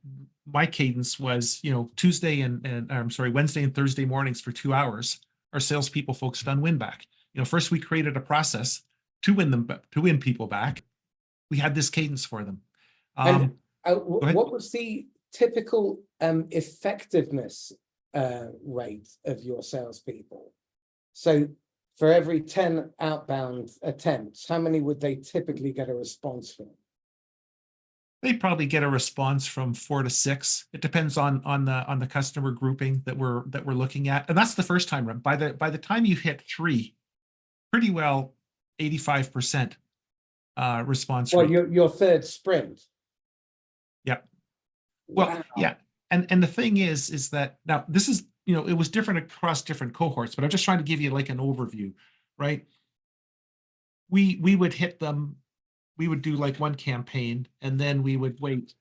Speaker 2: my cadence was, Wednesday and Thursday mornings for 2 hours, our salespeople focused on Winback. First we created a process to win people back. We had this cadence for them.
Speaker 1: What was the typical effectiveness rate of your salespeople? So for every 10 outbound attempts, how many would they typically get a response from?
Speaker 2: They probably get a response from 4 to 6. It depends on the customer grouping that we're looking at, and that's the first time run. By the time you hit 3, pretty well 85% response rate.
Speaker 1: Well, your third sprint.
Speaker 2: Yeah. Well,
Speaker 1: wow.
Speaker 2: Yeah, and the thing is that now this is it was different across different cohorts, but I'm just trying to give you like an overview, right? We would hit them. We would do like one campaign, and then we would wait,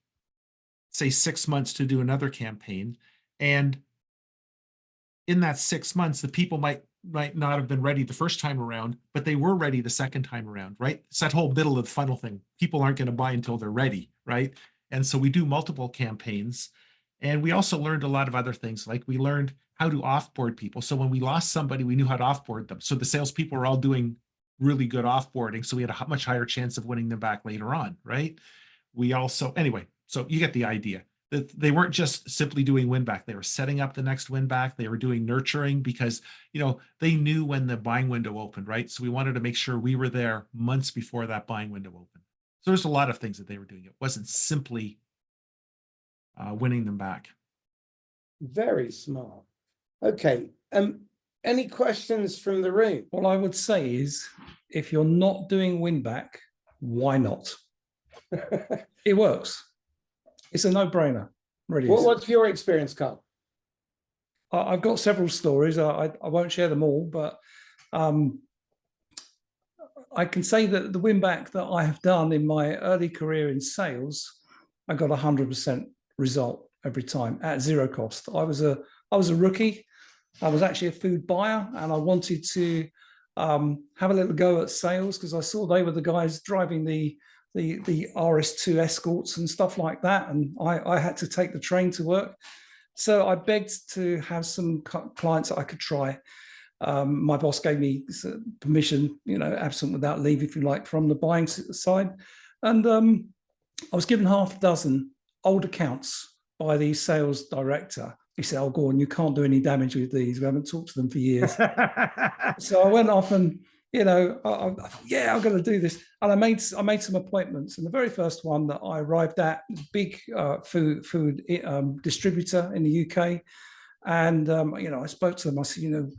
Speaker 2: say 6 months to do another campaign. And in that 6 months, the people might not have been ready the first time around, but they were ready the second time around, right? It's that whole middle of the funnel thing. People aren't going to buy until they're ready, right? And so we do multiple campaigns. And we also learned a lot of other things, like we learned how to offboard people. So when we lost somebody, we knew how to offboard them. So the salespeople were all doing really good offboarding, so we had a much higher chance of winning them back later on, right? We also, anyway, so you get the idea. That they weren't just simply doing win back, they were setting up the next win back, they were doing nurturing, because they knew when the buying window opened, right? So we wanted to make sure we were there months before that buying window opened. So there's a lot of things that they were doing. It wasn't simply winning them back.
Speaker 1: Very smart. Okay. Any questions from the room?
Speaker 3: What I would say is, if you're not doing Winback, why not? It works. It's a no-brainer. Really.
Speaker 1: What's your experience, Carl?
Speaker 3: I've got several stories. I won't share them all, but I I can say that the Winback that I have done in my early career in sales, I got 100% result every time at zero cost. I was a rookie. I was actually a food buyer, and I wanted to have a little go at sales because I saw they were the guys driving the RS2 escorts and stuff like that, and I had to take the train to work. So I begged to have some clients that I could try. My boss gave me permission, absent without leave, if you like, from the buying side. And I was given half a dozen old accounts by the sales director. He said, "Oh, Gordon, you can't do any damage with these. We haven't talked to them for years." So I went off and, I thought, yeah, I'm going to do this. And I made some appointments. And the very first one that I arrived at, big food distributor in the UK. And, I spoke to them. I said,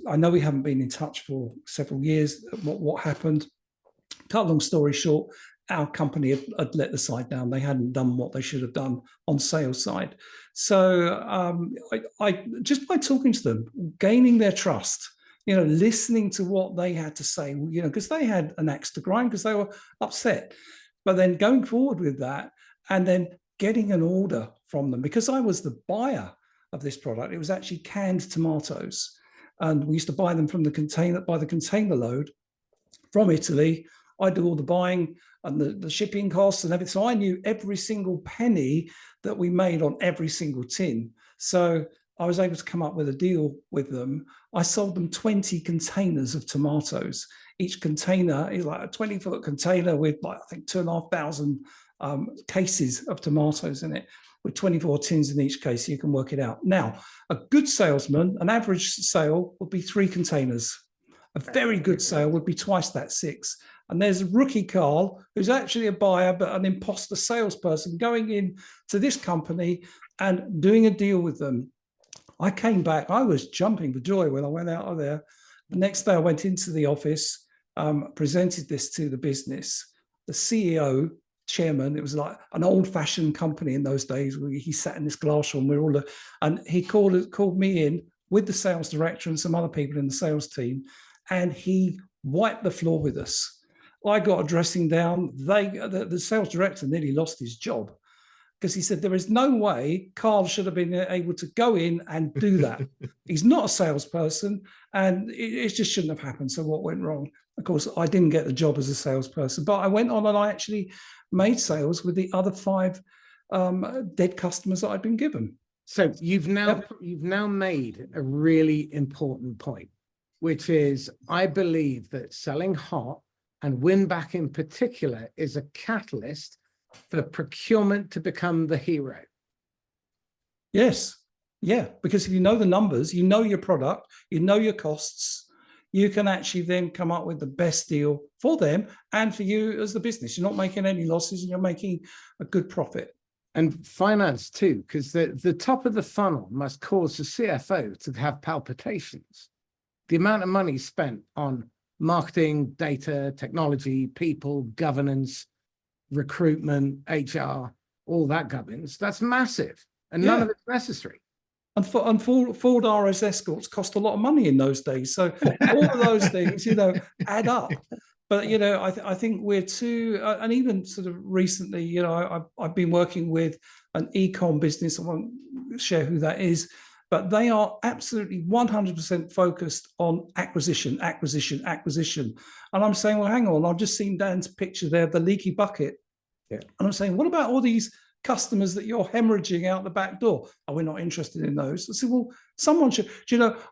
Speaker 3: I know we haven't been in touch for several years. What happened? Cut a long story short, our company had let the side down. They hadn't done what they should have done on sales side. So I just by talking to them, gaining their trust, listening to what they had to say, because they had an axe to grind because they were upset. But then going forward with that and then getting an order from them, because I was the buyer of this product. It was actually canned tomatoes. And we used to buy them from the container load from Italy. I do all the buying and the shipping costs and everything. So I knew every single penny that we made on every single tin. So I was able to come up with a deal with them. I sold them 20 containers of tomatoes. Each container is like a 20-foot container with, I think, 2,500 cases of tomatoes in it, with 24 tins in each case. So you can work it out. Now, a good salesman, an average sale would be 3 containers. A very good sale would be twice that, 6. And there's rookie Carl, who's actually a buyer, but an imposter salesperson, going in to this company and doing a deal with them. I came back, I was jumping for joy when I went out of there. The next day I went into the office, presented this to the business. The CEO, chairman, it was like an old-fashioned company in those days. He sat in this glass room, and he called me in with the sales director and some other people in the sales team, and he wiped the floor with us. I got a dressing down. The sales director nearly lost his job because he said there is no way Carl should have been able to go in and do that. He's not a salesperson, and it just shouldn't have happened. So what went wrong? Of course, I didn't get the job as a salesperson, but I went on and I actually made sales with the other 5 dead customers that I'd been given.
Speaker 1: So you've now made a really important point, which is I believe that selling hot, and Winback in particular, is a catalyst for procurement to become the hero.
Speaker 3: Yes. Yeah. Because if you know the numbers, you know your product, you know your costs, you can actually then come up with the best deal for them and for you as the business. You're not making any losses and you're making a good profit.
Speaker 1: And finance too, because the top of the funnel must cause the CFO to have palpitations. The amount of money spent on marketing, data, technology, people, governance, recruitment, HR, all that gubbins, that's massive. And none of it's necessary.
Speaker 3: And Ford RS escorts cost a lot of money in those days. So all of those things, add up. But, I think we're too, and even sort of recently, I've been working with an e-com business. I won't share who that is, but they are absolutely 100% focused on acquisition. And I'm saying, well, hang on, I've just seen Dan's picture there, the leaky bucket.
Speaker 1: Yeah.
Speaker 3: And I'm saying, what about all these customers that you're hemorrhaging out the back door? Oh, we're not interested in those. I said, well, someone should.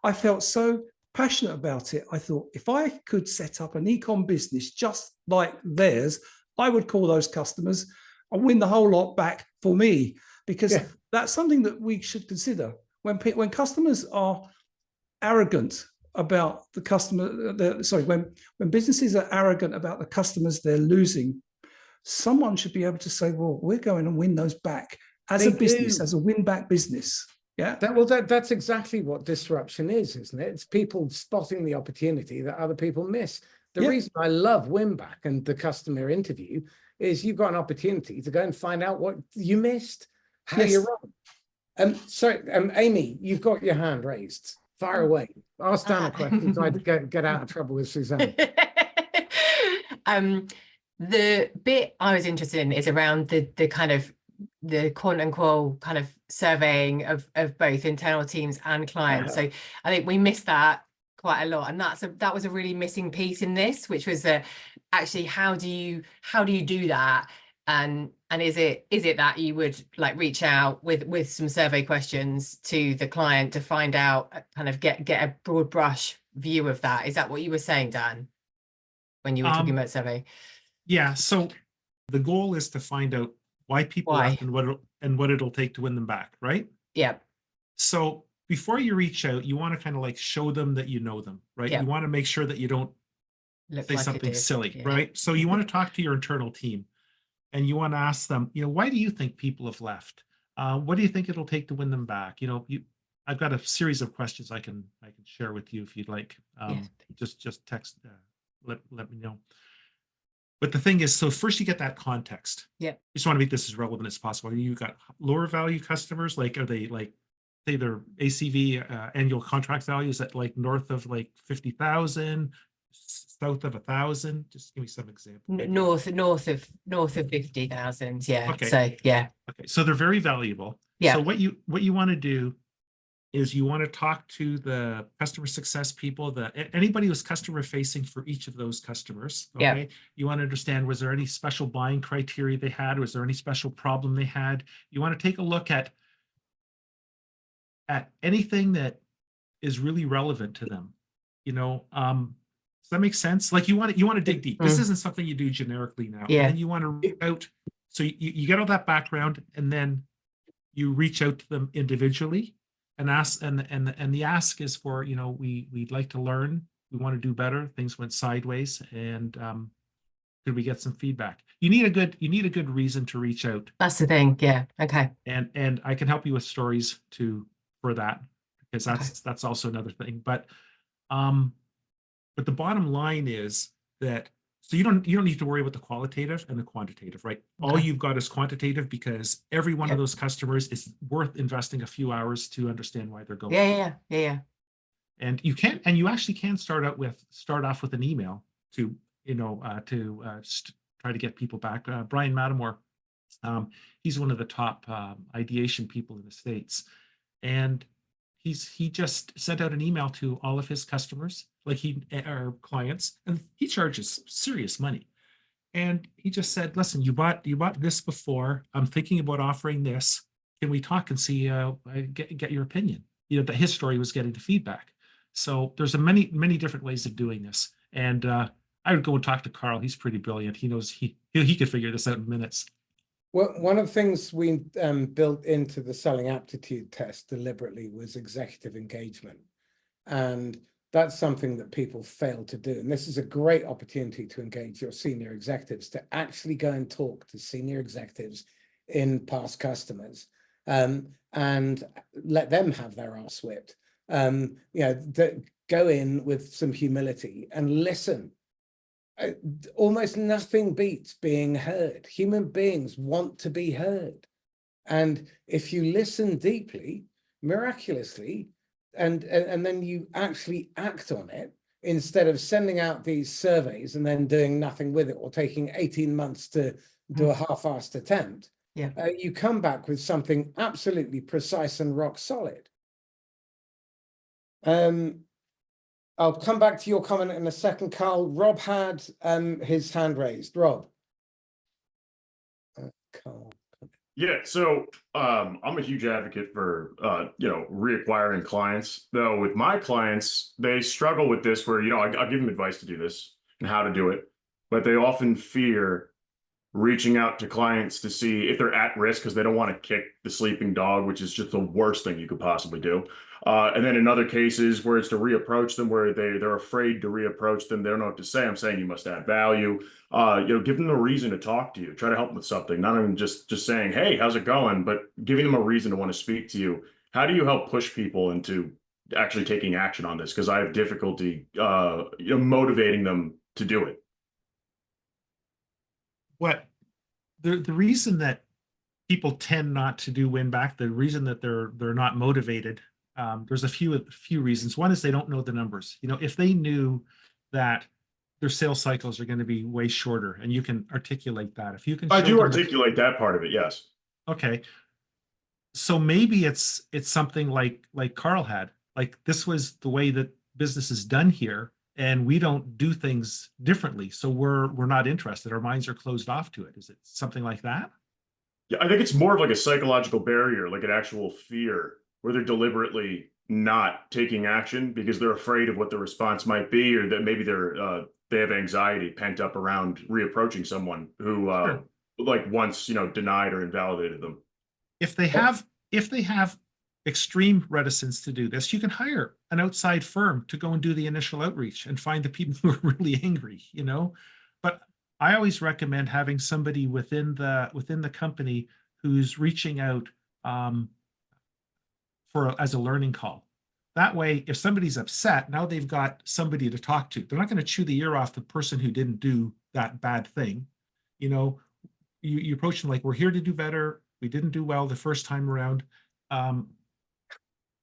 Speaker 3: I felt so passionate about it. I thought if I could set up an e-com business just like theirs, I would call those customers and win the whole lot back for me, because that's something that we should consider. When customers are arrogant about the customer, when businesses are arrogant about the customers they're losing, someone should be able to say, well, we're going to win those back as a business, as a win-back business. Yeah.
Speaker 1: That's exactly what disruption is, isn't it? It's people spotting the opportunity that other people miss. The reason I love Winback and the customer interview is you've got an opportunity to go and find out what you missed, how you're wrong. Amy, you've got your hand raised. Fire away. Ask Dan a question. Try to get out of trouble with Suzanne.
Speaker 4: The bit I was interested in is around the kind of the quant and qual kind of surveying of both internal teams and clients. So I think we missed that quite a lot, and that was a really missing piece in this, which was actually how do you do that, and is it that you would like reach out with some survey questions to the client to find out, kind of get a broad brush view of that? Is that what you were saying, Dan, when you were talking about survey?
Speaker 2: Yeah, so the goal is to find out why people left and what it'll take to win them back, right?
Speaker 4: Yeah.
Speaker 2: So before you reach out, you want to kind of like show them that you know them, right?
Speaker 4: Yeah.
Speaker 2: You want to make sure that you don't say something silly, right? So you want to talk to your internal team, and you want to ask them, why do you think people have left? What do you think it'll take to win them back? I've got a series of questions I can share with you if you'd like. Just text, let me know. But the thing is, so first you get that context.
Speaker 4: Yeah.
Speaker 2: You just want to make this as relevant as possible. You've got lower value customers, like are they like, say their ACV, annual contract value is at like north of like 50,000, south of 1,000? Just give me some example.
Speaker 4: North of 50,000. Yeah.
Speaker 2: Okay.
Speaker 4: So yeah.
Speaker 2: Okay. So they're very valuable.
Speaker 4: Yeah.
Speaker 2: So what you want to do is you want to talk to the customer success people, anybody who's customer facing for each of those customers. Okay.
Speaker 4: Yeah.
Speaker 2: You want to understand, was there any special buying criteria they had? Was there any special problem they had? You want to take a look at anything that is really relevant to them. Does that make sense? Like you want to dig deep. This isn't something you do generically now.
Speaker 4: Yeah.
Speaker 2: And then you want to reach out. So you get all that background, and then you reach out to them individually and ask, and the ask is for, we'd like to learn, we want to do better, things went sideways, and could we get some feedback? You need a good reason to reach out.
Speaker 4: That's the thing. Yeah. Okay.
Speaker 2: And I can help you with stories for that, because that's also another thing. But the bottom line is that, so you don't need to worry about the qualitative and the quantitative, right? All you've got is quantitative, because every one of those customers is worth investing a few hours to understand why they're going.
Speaker 4: Yeah.
Speaker 2: And you actually can start off with an email to try to get people back. Brian Matamore, he's one of the top ideation people in the States, and he just sent out an email to all of his customers, our clients, and he charges serious money. And he just said, listen, you bought this before. I'm thinking about offering this. Can we talk and see, get your opinion? That his story was getting the feedback. So there's many different ways of doing this. And I would go and talk to Carl. He's pretty brilliant. He knows he could figure this out in minutes.
Speaker 1: Well, one of the things we built into the selling aptitude test deliberately was executive engagement. And that's something that people fail to do. And this is a great opportunity to engage your senior executives, to actually go and talk to senior executives in past customers, and let them have their ass whipped. Go in with some humility and listen. Almost nothing beats being heard. Human beings want to be heard. And if you listen deeply, miraculously, and then you actually act on it, instead of sending out these surveys and then doing nothing with it, or taking 18 months to do a half-assed attempt, you come back with something absolutely precise and rock solid. I'll come back to your comment in a second, Carl. Rob had his hand raised. Rob. Carl.
Speaker 5: Yeah, so I'm a huge advocate for reacquiring clients. Though with my clients, they struggle with this, where I'll give them advice to do this and how to do it, but they often fear reaching out to clients to see if they're at risk, because they don't want to kick the sleeping dog, which is just the worst thing you could possibly do. And then in other cases where it's to reapproach them, where they're afraid to reapproach them, they don't know what to say. I'm saying you must add value. Give them a reason to talk to you. Try to help them with something, not even just saying, hey, how's it going, but giving them a reason to want to speak to you. How do you help push people into actually taking action on this? Because I have difficulty motivating them to do it.
Speaker 2: The reason that people tend not to do Winback, the reason that they're not motivated, there's a few reasons. One is they don't know the numbers. If they knew that their sales cycles are going to be way shorter, and you can articulate that. If you can,
Speaker 5: I
Speaker 2: show
Speaker 5: do
Speaker 2: them the-
Speaker 5: articulate that part of it. Yes.
Speaker 2: Okay. So maybe it's something like Carl had, like this was the way that business is done here, and we don't do things differently. So we're not interested. Our minds are closed off to it. Is it something like that?
Speaker 5: Yeah, I think it's more of like a psychological barrier, like an actual fear, where they're deliberately not taking action because they're afraid of what the response might be, or that maybe they have anxiety pent up around reapproaching someone who
Speaker 2: Sure.
Speaker 5: like once denied or invalidated them.
Speaker 2: If they have extreme reticence to do this, you can hire an outside firm to go and do the initial outreach and find the people who are really angry, But I always recommend having somebody within the company who's reaching out as a learning call. That way, if somebody's upset, now they've got somebody to talk to. They're not going to chew the ear off the person who didn't do that bad thing. You approach them like, we're here to do better. We didn't do well the first time around.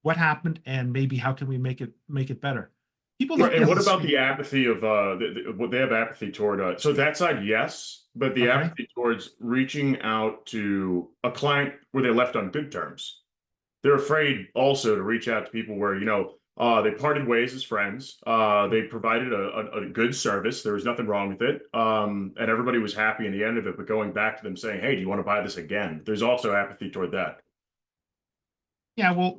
Speaker 2: What happened, and maybe how can we make it better? People
Speaker 5: Right, and
Speaker 2: don't
Speaker 5: what about the apathy of what they have apathy toward? So that side, yes, but the
Speaker 2: Okay.
Speaker 5: apathy towards reaching out to a client where they left on good terms. They're afraid also to reach out to people where they parted ways as friends. They provided a good service. There was nothing wrong with it, and everybody was happy in the end of it. But going back to them saying, "Hey, do you want to buy this again?" There's also apathy toward that.
Speaker 2: Yeah, well,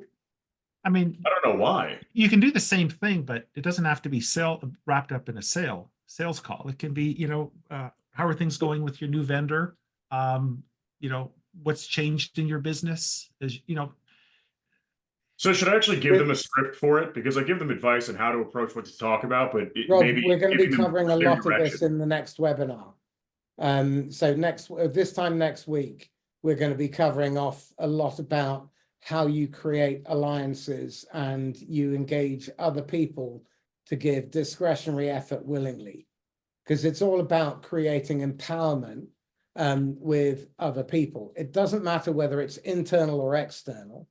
Speaker 2: I mean,
Speaker 5: I don't know why.
Speaker 2: you can do the same thing, but it doesn't have to be wrapped up in a sales call. It can be, how are things going with your new vendor? What's changed in your business?
Speaker 5: So should I actually give them a script for it? Because I give them advice on how to approach what to talk about, but
Speaker 1: Rob,
Speaker 5: maybe
Speaker 1: we're going to be
Speaker 5: giving them
Speaker 1: covering a
Speaker 5: clear
Speaker 1: lot of this
Speaker 5: direction.
Speaker 1: in the next webinar. So this time next week, we're going to be covering off a lot about how you create alliances and you engage other people to give discretionary effort willingly, because it's all about creating empowerment with other people. It doesn't matter whether it's internal or external.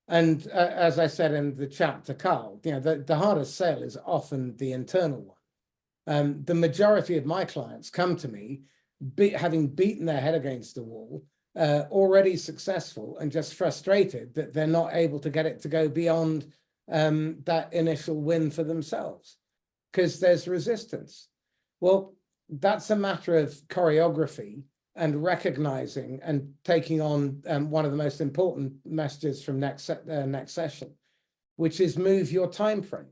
Speaker 1: And as I said in the chat to Carl, the hardest sale is often the internal one. The majority of my clients come to me having beaten their head against the wall, already successful, and just frustrated that they're not able to get it to go beyond that initial win for themselves because there's resistance. Well, that's a matter of choreography and recognizing and taking on one of the most important messages from next session, which is move your time frame.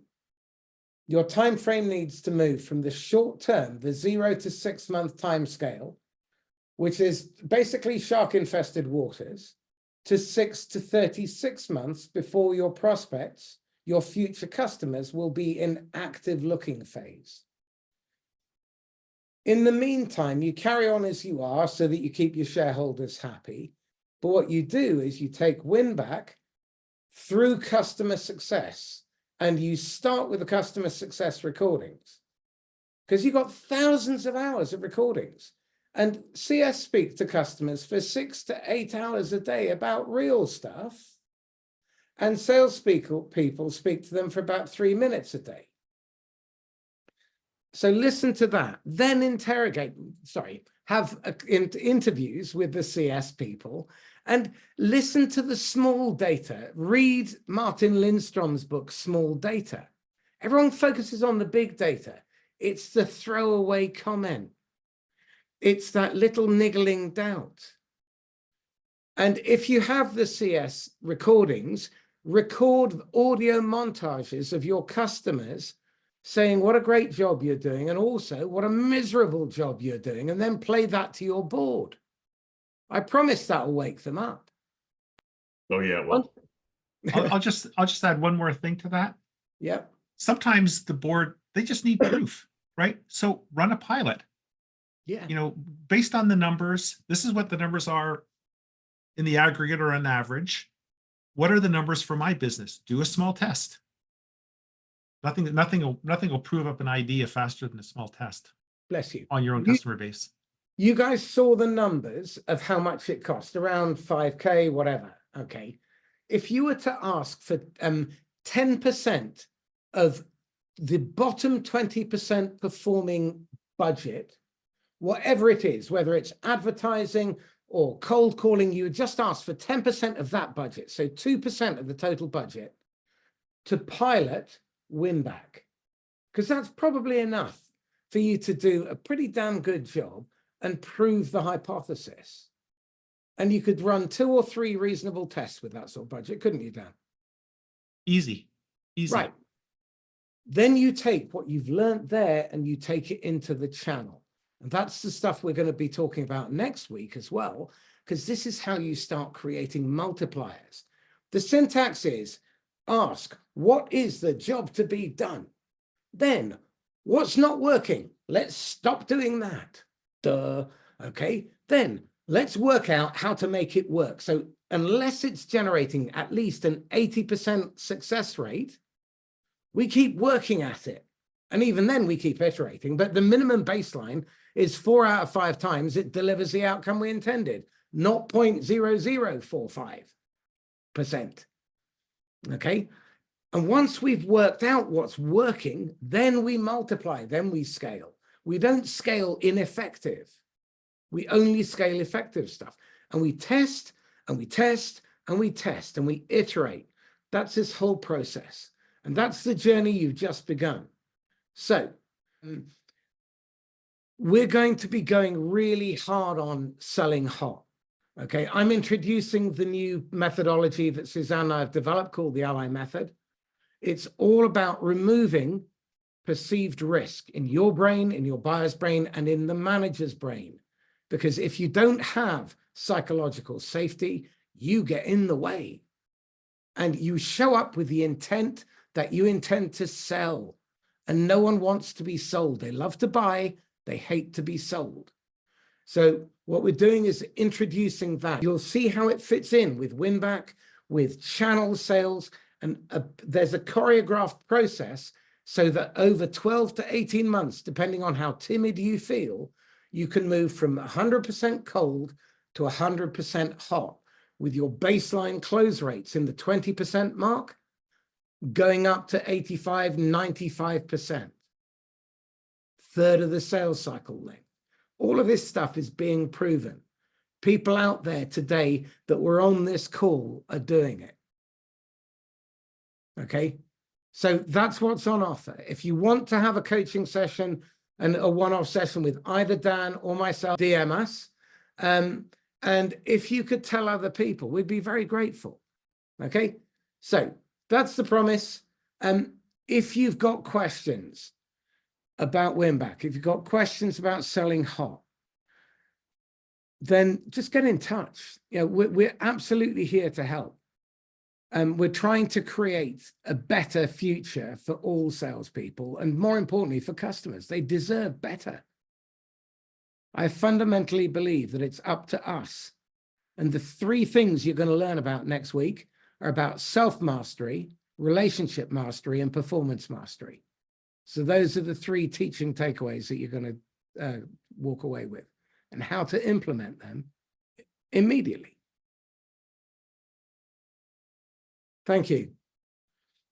Speaker 1: Your time frame needs to move from the short term, the 0 to 6 month time scale, which is basically shark infested waters, to 6 to 36 months before your prospects, your future customers, will be in active looking phase. In the meantime, you carry on as you are so that you keep your shareholders happy. But what you do is you take Winback through customer success, and you start with the customer success recordings, because you've got thousands of hours of recordings. And CS speak to customers for 6 to 8 hours a day about real stuff. And sales people speak to them for about 3 minutes a day. So listen to that, then have interviews with the CS people and listen to the small data. Read Martin Lindstrom's book, Small Data. Everyone focuses on the big data. It's the throwaway comment. It's that little niggling doubt. And if you have the CS recordings, record audio montages of your customers saying what a great job you're doing and also what a miserable job you're doing, and then play that to your board. I promise that will wake them up.
Speaker 5: Oh yeah, well,
Speaker 2: I'll just add one more thing to that.
Speaker 1: Yep.
Speaker 2: Sometimes the board, they just need proof, right? So run a pilot.
Speaker 1: Yeah.
Speaker 2: Based on the numbers, this is what the numbers are in the aggregate or on average. What are the numbers for my business? Do a small test. Nothing will prove up an idea faster than a small test.
Speaker 1: Bless you.
Speaker 2: On your own customer base.
Speaker 1: You guys saw the numbers of how much it cost, around 5K, whatever. Okay. If you were to ask for 10% of the bottom 20% performing budget, whatever it is, whether it's advertising or cold calling, you just ask for 10% of that budget, so 2% of the total budget, to pilot Winback, because that's probably enough for you to do a pretty damn good job and prove the hypothesis. And you could run 2 or 3 reasonable tests with that sort of budget, couldn't you, Dan?
Speaker 2: Easy.
Speaker 1: Right. Then you take what you've learned there and you take it into the channel. And that's the stuff we're going to be talking about next week as well, because this is how you start creating multipliers. The syntax is ask, what is the job to be done? Then, what's not working? Let's stop doing that. Duh. Okay. Then let's work out how to make it work. So unless it's generating at least an 80% success rate, we keep working at it. And even then we keep iterating, but the minimum baseline is 4 out of 5 times it delivers the outcome we intended, not 0.0045%. Okay. And once we've worked out what's working, then we multiply, then we scale. We don't scale ineffective. We only scale effective stuff. And we test and we test and we test and we iterate. That's this whole process. And that's the journey you've just begun. So we're going to be going really hard on selling hot. Okay, I'm introducing the new methodology that Suzanne and I have developed called the Ally Method. It's all about removing perceived risk in your brain, in your buyer's brain, and in the manager's brain. Because if you don't have psychological safety, you get in the way. And you show up with the intent that you intend to sell. And no one wants to be sold. They love to buy, they hate to be sold. So what we're doing is introducing that. You'll see how it fits in with Winback, with channel sales, and there's a choreographed process so that over 12 to 18 months, depending on how timid you feel, you can move from 100% cold to 100% hot with your baseline close rates in the 20% mark, going up to 85, 95%. Third of the sales cycle length. All of this stuff is being proven. People out there today that were on this call are doing it. Okay, so that's what's on offer. If you want to have a coaching session and a one-off session with either Dan or myself, DM us. And if you could tell other people, we'd be very grateful. Okay, so that's the promise. If you've got questions about Winback, if you've got questions about selling hot, then just get in touch. You know, we're absolutely here to help. We're trying to create a better future for all salespeople, and more importantly, for customers. They deserve better. I fundamentally believe that it's up to us. And the 3 things you're going to learn about next week are about self-mastery, relationship mastery, and performance mastery. So those are the 3 teaching takeaways that you're going to walk away with, and how to implement them immediately. Thank you.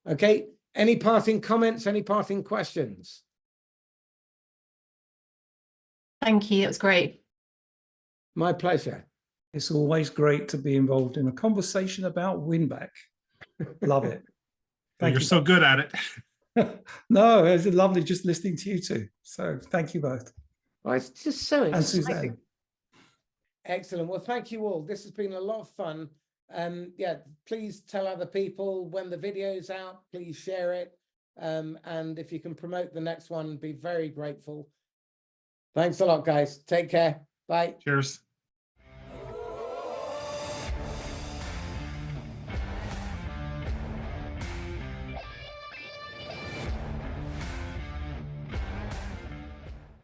Speaker 1: Okay, any parting comments, any parting questions?
Speaker 4: Thank you, it was great.
Speaker 1: My pleasure.
Speaker 3: It's always great to be involved in a conversation about Winback. Love it.
Speaker 2: You're so good at it.
Speaker 3: No, it's lovely just listening to you two. So thank you both.
Speaker 1: Well, it's just so
Speaker 3: And
Speaker 1: exciting.
Speaker 3: Suzanne.
Speaker 1: Excellent. Well, thank you all. This has been a lot of fun. Yeah, please tell other people when the video's out, please share it. And if you can promote the next one, be very grateful. Thanks a lot, guys. Take care. Bye.
Speaker 2: Cheers.